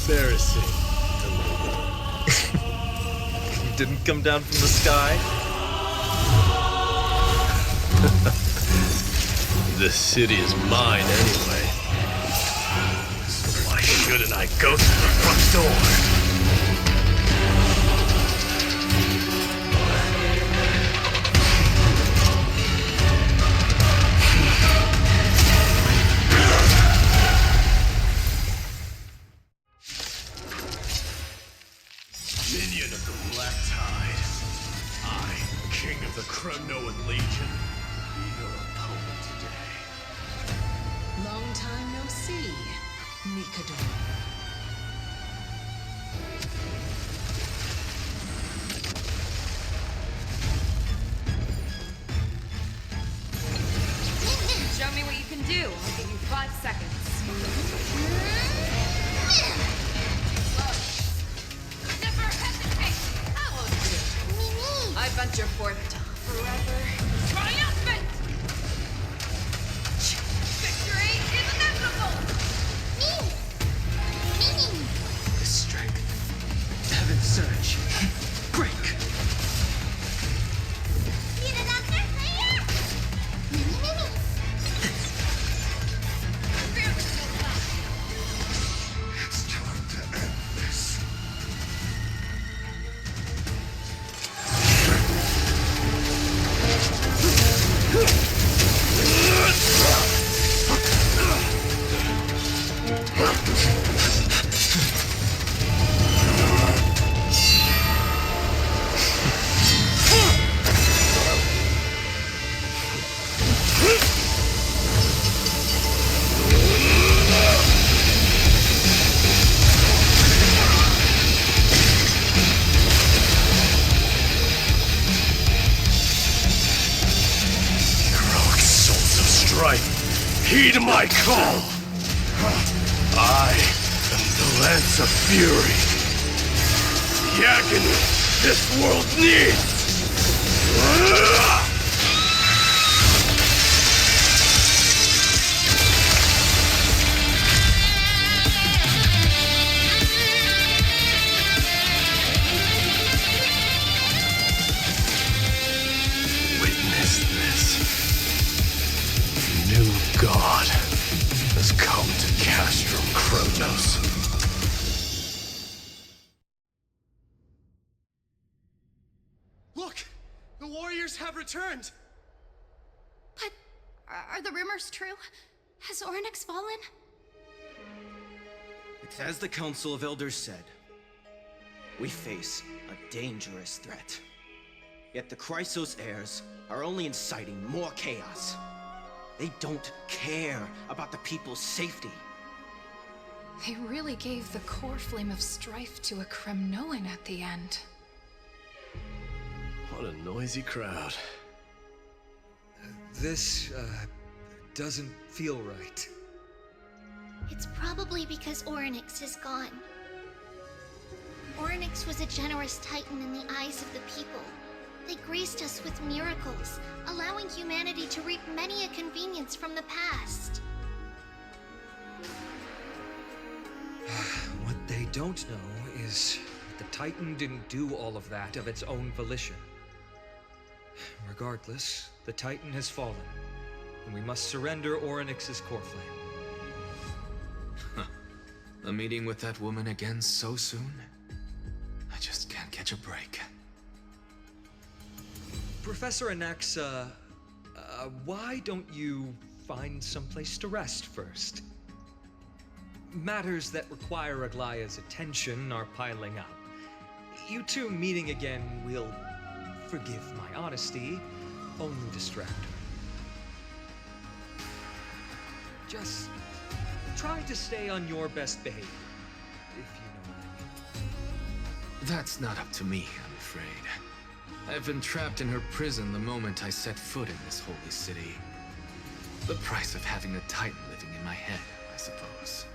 Embarrassing. You didn't come down from the sky? This city is mine anyway. So why shouldn't I go through the front door? Minion of the Black Tide. I, King of the Kremnoan Legion, be your opponent today. Long time no see, Nikador. Show me what you can do. I'll give you 5 seconds. Never hesitate! I won't do. I venture forth to forever. Triumphant! Victory is inevitable! The strength. Heaven surge. Break. It's time to end this. Heroic souls of strife, heed my call! I am the Lance of Fury. The agony this world needs! Witness this. New God has come to Castrum Kronos. Look! The warriors have returned! But are the rumors true? Has Ornyx fallen? It's as the Council of Elders said. We face a dangerous threat. Yet the Chrysos heirs are only inciting more chaos. They don't care about the people's safety. They really gave the core flame of strife to a Kremnoan at the end. What a noisy crowd. This, doesn't feel right. It's probably because Ornyx is gone. Ornyx was a generous titan in the eyes of the people. They graced us with miracles, allowing humanity to reap many a convenience from the past. you don't know is that the Titan didn't do all of that of its own volition. Regardless, the Titan has fallen, and we must surrender Orynyx's core flame. A meeting with that woman again so soon? I just can't catch a break. Professor Anaxa, why don't you find someplace to rest first? Matters that require Aglaya's attention are piling up. You two meeting again will, forgive my honesty, only distract her. Just try to stay on your best behavior, if you know what I mean. That's not up to me, I'm afraid. I've been trapped in her prison the moment I set foot in this holy city. The price of having the Titan living in my head, I suppose.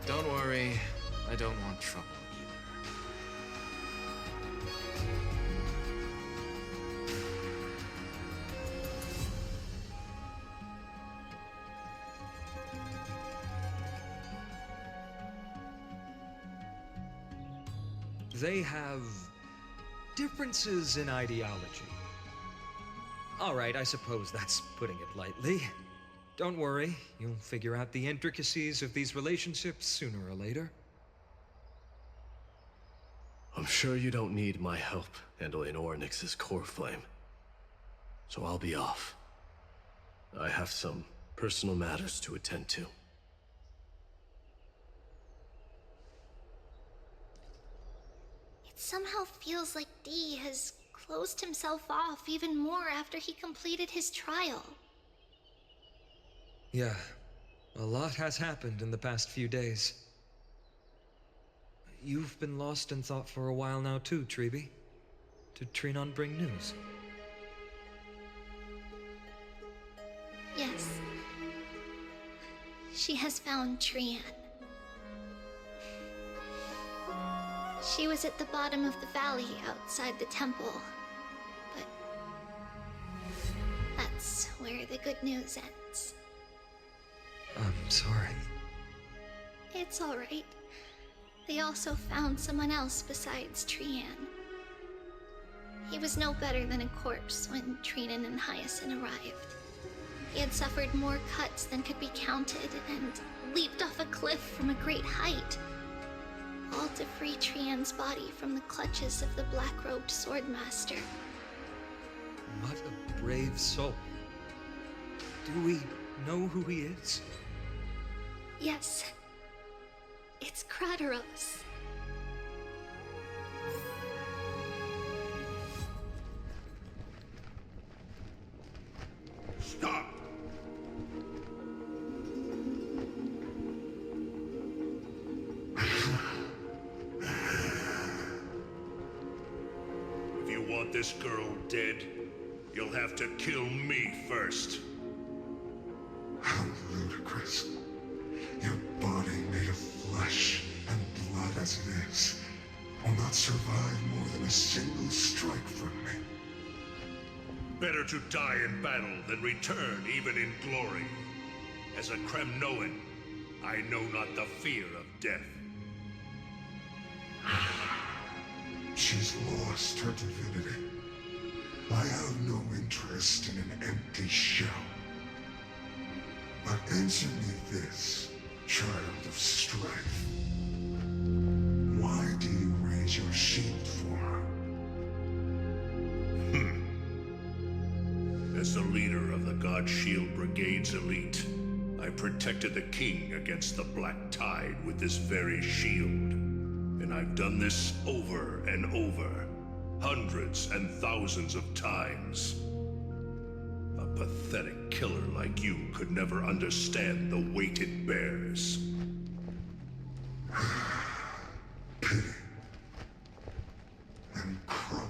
Don't worry, I don't want trouble They have differences in ideology. All right, I suppose that's putting it lightly. Don't worry, you'll figure out the intricacies of these relationships sooner or later. I'm sure you don't need my help handling Orynyx's core flame. So I'll be off. I have some personal matters to attend to. It somehow feels like D has closed himself off even more after he completed his trial. Yeah, a lot has happened in the past few days. You've been lost in thought for a while now too, Treeby. Did Trinon bring news? Yes. She has found Trian. She was at the bottom of the valley outside the temple, but that's where the good news ends. I'm sorry. It's all right. They also found someone else besides Trian. He was no better than a corpse when Trinan and Hyacinth arrived. He had suffered more cuts than could be counted and leaped off a cliff from a great height, all to free Trian's body from the clutches of the black-robed swordmaster. What a brave soul. Do we know who he is? Yes. It's Krateros. Stop! If you want this girl dead, you'll have to kill me first. How ludicrous. Your body made of flesh and blood as it is will not survive more than a single strike from me. Better to die in battle than return even in glory. As a Kremnoan, I know not the fear of death. She's lost her divinity. I have no interest in an empty shell. But answer me this, child of strife. Why do you raise your shield for her? As the leader of the God Shield Brigade's elite, I protected the king against the Black Tide with this very shield. And I've done this over and over, hundreds and thousands of times. A pathetic killer like you could never understand the weight it bears. Pity. And crumble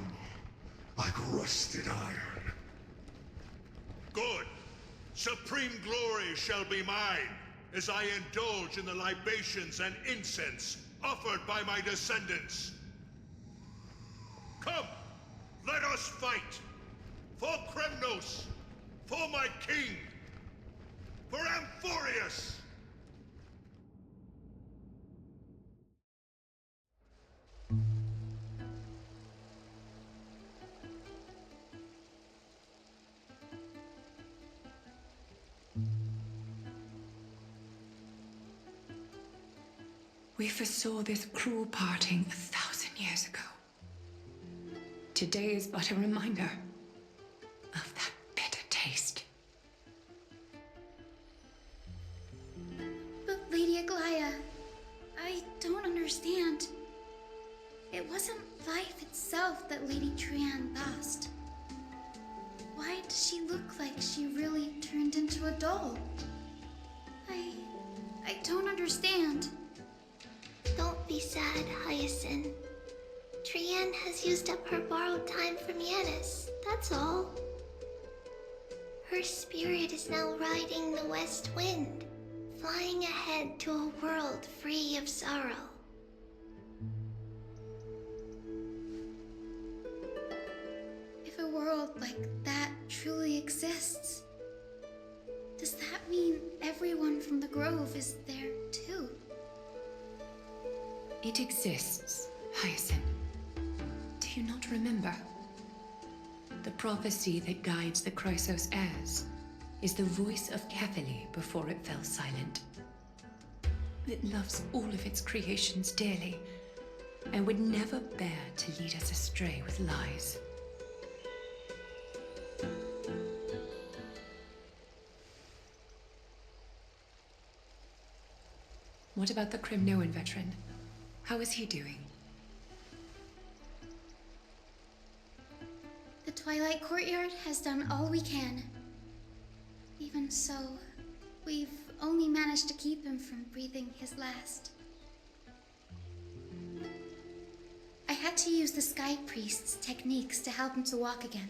like rusted iron. Good. Supreme glory shall be mine, as I indulge in the libations and incense offered by my descendants. Come, let us fight! For Kremnos! For my king! For Amphorius! We foresaw this cruel parting 1,000 years ago. Today is but a reminder of that bitter taste. But Lady Aglaya, I don't understand. It wasn't life itself that Lady Trian lost. Why does she look like she really turned into a doll? I don't understand. Don't be sad, Hyacinth. Trian has used up her borrowed time from Yanis, that's all. Her spirit is now riding the west wind, flying ahead to a world free of sorrow. If a world like that truly exists, does that mean everyone from the Grove is there too? It exists, Hyacinth. Do you not remember? The prophecy that guides the Chrysos heirs is the voice of Kefili before it fell silent. It loves all of its creations dearly and would never bear to lead us astray with lies. What about the Crimnoan veteran? How is he doing? The Twilight Courtyard has done all we can. Even so, we've only managed to keep him from breathing his last. I had to use the Sky Priest's techniques to help him to walk again.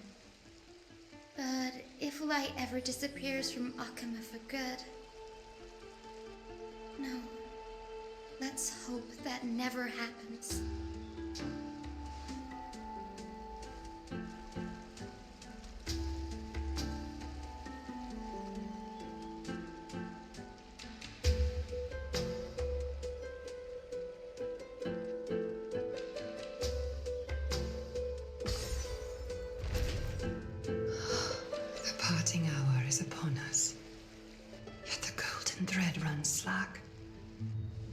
But if light ever disappears from Akama for good... No. Let's hope that never happens. The parting hour is upon us. Yet the golden thread runs slack.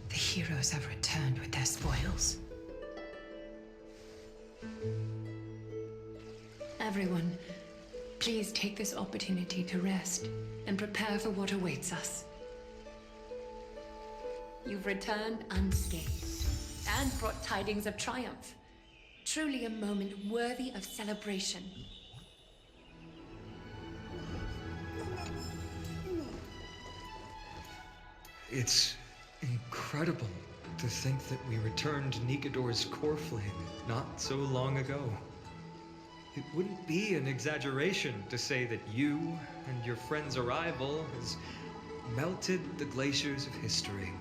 The heroes have returned with their spoils. Everyone, please take this opportunity to rest and prepare for what awaits us. You've returned unscathed and brought tidings of triumph. Truly a moment worthy of celebration. It's incredible to think that we returned Nikador's core flame not so long ago. It wouldn't be an exaggeration to say that you and your friend's arrival has melted the glaciers of history.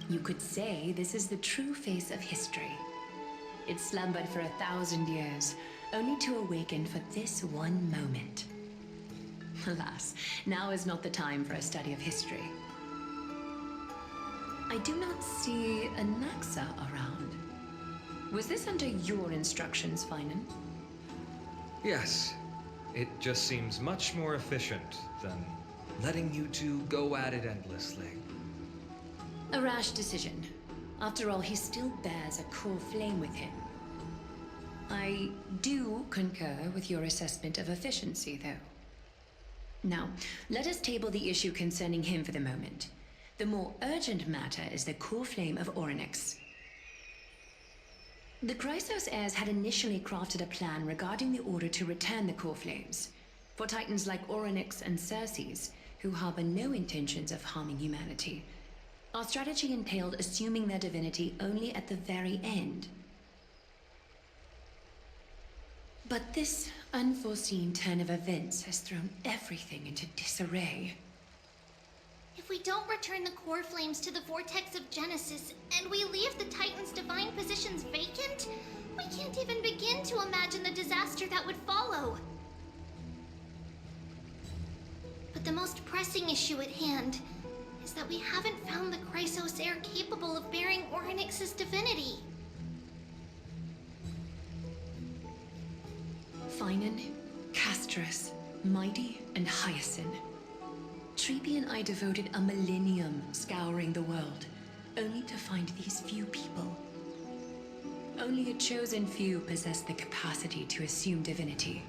You could say this is the true face of history. It slumbered for 1,000 years, only to awaken for this one moment. Alas, now is not the time for a study of history. I do not see a Naxa around. Was this under your instructions, Finan? Yes, it just seems much more efficient than letting you two go at it endlessly. A rash decision. After all, he still bears a core flame with him. I do concur with your assessment of efficiency, though. Now, let us table the issue concerning him for the moment. The more urgent matter is the core flame of Orynyx. The Chrysos heirs had initially crafted a plan regarding the order to return the core flames, for titans like Orynyx and Circes, who harbor no intentions of harming humanity. Our strategy entailed assuming their divinity only at the very end. But this unforeseen turn of events has thrown everything into disarray. If we don't return the core flames to the vortex of Genesis, and we leave the Titan's divine positions vacant, we can't even begin to imagine the disaster that would follow. But the most pressing issue at hand is that we haven't found the Chrysos heir capable of bearing Orynyx's divinity. Cynon, Castris, Mighty, and Hyacinth. Treeby and I devoted a millennium scouring the world, only to find these few people. Only a chosen few possess the capacity to assume divinity,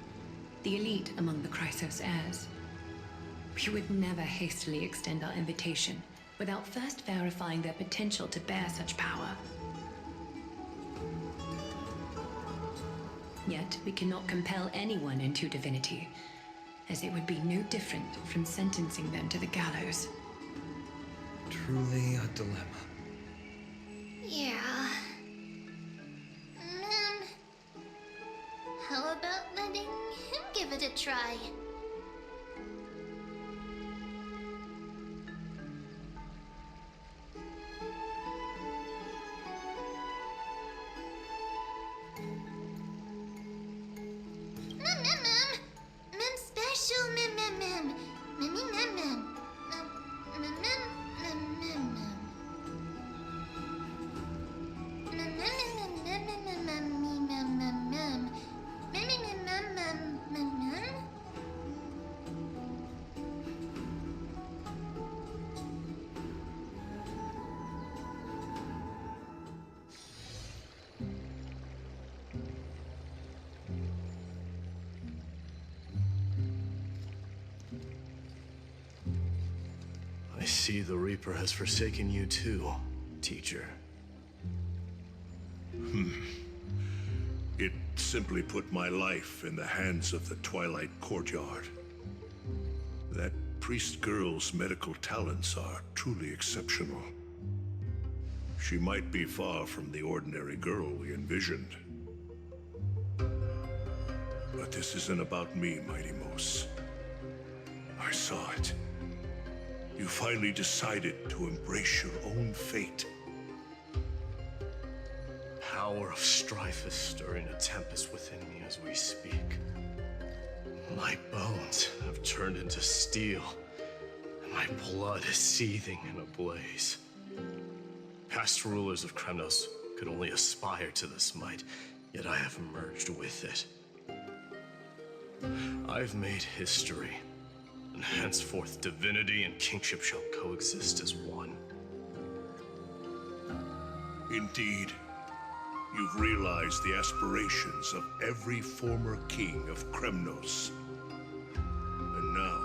the elite among the Chrysos heirs. We would never hastily extend our invitation without first verifying their potential to bear such power. Yet we cannot compel anyone into divinity, as it would be no different from sentencing them to the gallows. Truly a dilemma. Yeah. How about letting him give it a try? I see the Reaper has forsaken you too, teacher. It simply put my life in the hands of the Twilight Courtyard. That priest girl's medical talents are truly exceptional. She might be far from the ordinary girl we envisioned. But this isn't about me, Mighty Mos. I saw it. You finally decided to embrace your own fate. Power of strife is stirring a tempest within me as we speak. My bones have turned into steel, and my blood is seething in a blaze. Past rulers of Kremnos could only aspire to this might, yet I have merged with it. I've made history, and henceforth divinity and kingship shall coexist as one. Indeed, you've realized the aspirations of every former king of Kremnos. And now,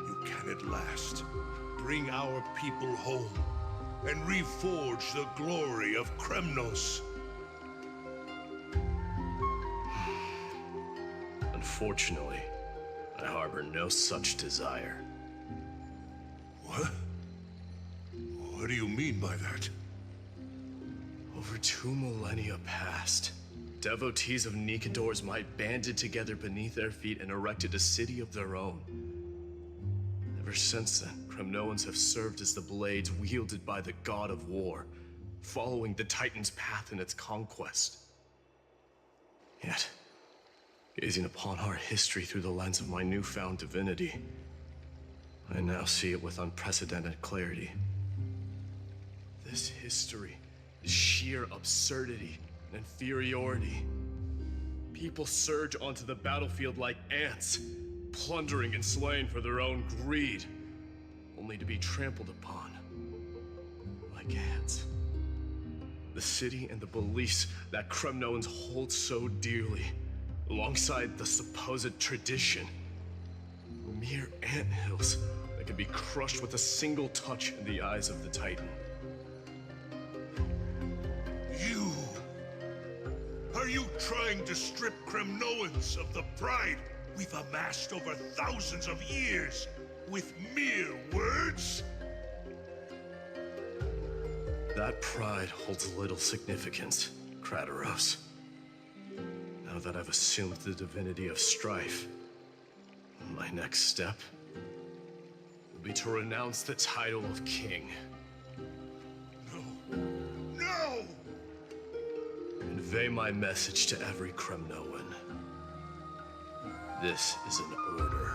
you can at last bring our people home and reforge the glory of Kremnos. Unfortunately, I harbor no such desire. What? What do you mean by that? Over 2 millennia past, devotees of Nikador's might banded together beneath their feet and erected a city of their own. Ever since then, Kremnoans have served as the blades wielded by the god of war, following the Titan's path in its conquest. Yet, gazing upon our history through the lens of my newfound divinity, I now see it with unprecedented clarity. This history is sheer absurdity and inferiority. People surge onto the battlefield like ants, plundering and slaying for their own greed, only to be trampled upon like ants. The city and the beliefs that Kremnoans hold so dearly, alongside the supposed tradition, were mere anthills that could be crushed with a single touch in the eyes of the Titan. You! Are you trying to strip Kremnoans of the pride we've amassed over thousands of years with mere words? That pride holds little significance, Krateros. Now that I've assumed the divinity of strife, my next step will be to renounce the title of king. No! Convey my message to every Kremnoan. This is an order.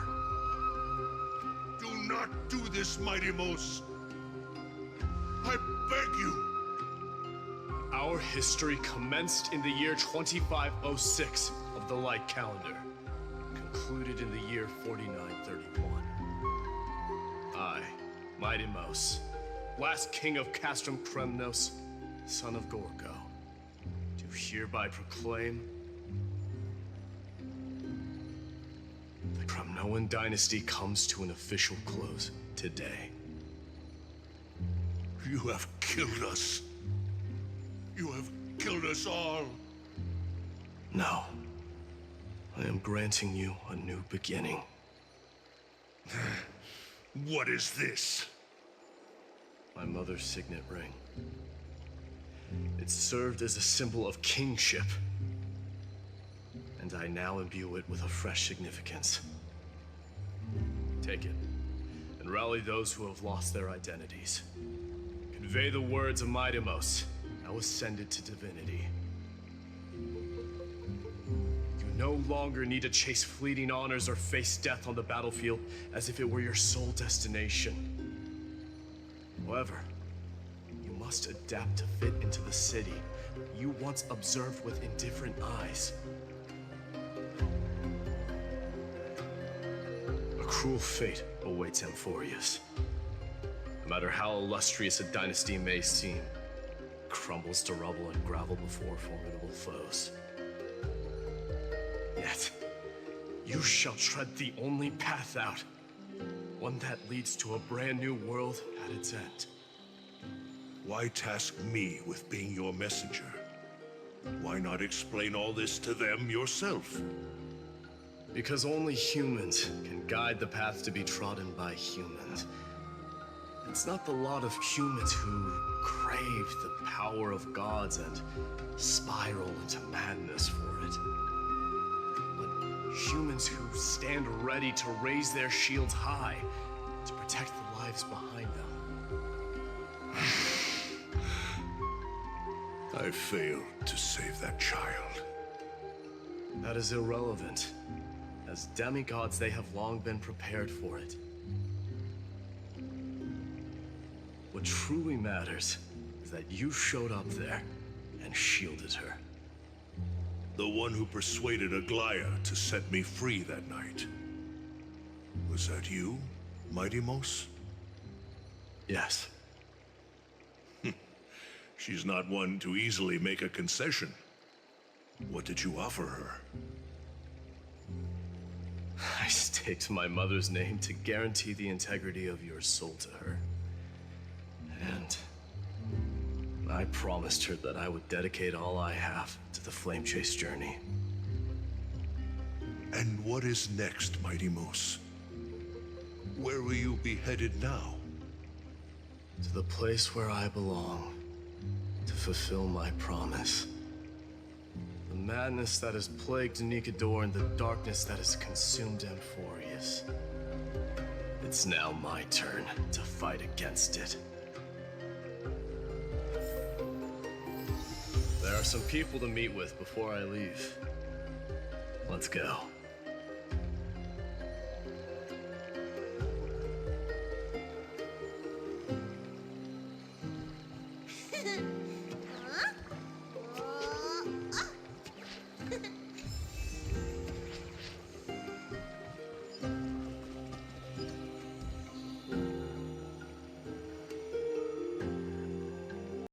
Do not do this, Mighty Mos. I beg you. Our history commenced in the year 2506, of the light calendar, concluded in the year 4931. I, Mighty Mos, last king of Castrum Kremnos, son of Gorgo, do hereby proclaim the Kremnoan dynasty comes to an official close today. You have killed us. You have killed us all. No. I am granting you a new beginning. What is this? My mother's signet ring. It served as a symbol of kingship. And I now imbue it with a fresh significance. Take it, and rally those who have lost their identities. Convey the words of Mighty Mos, now ascended to divinity. You no longer need to chase fleeting honors or face death on the battlefield as if it were your sole destination. However, you must adapt to fit into the city you once observed with indifferent eyes. A cruel fate awaits Amphorius. No matter how illustrious a dynasty may seem, it crumbles to rubble and gravel before formidable foes. Yet, you shall tread the only path out, one that leads to a brand new world at its end. Why task me with being your messenger? Why not explain all this to them yourself? Because only humans can guide the path to be trodden by humans. It's not the lot of humans who crave the power of gods and spiral into madness for it, but humans who stand ready to raise their shields high to protect the lives behind them. I failed to save that child. That is irrelevant. As demigods, they have long been prepared for it. What truly matters is that you showed up there and shielded her. The one who persuaded Aglaya to set me free that night. Was that you, Mighty Mos? Yes. She's not one to easily make a concession. What did you offer her? I staked my mother's name to guarantee the integrity of your soul to her. And I promised her that I would dedicate all I have to the Flame Chase journey. And what is next, Mighty Mos? Where will you be headed now? To the place where I belong, to fulfill my promise. The madness that has plagued Nikador and the darkness that has consumed Amphorius. It's now my turn to fight against it. There are some people to meet with before I leave. Let's go.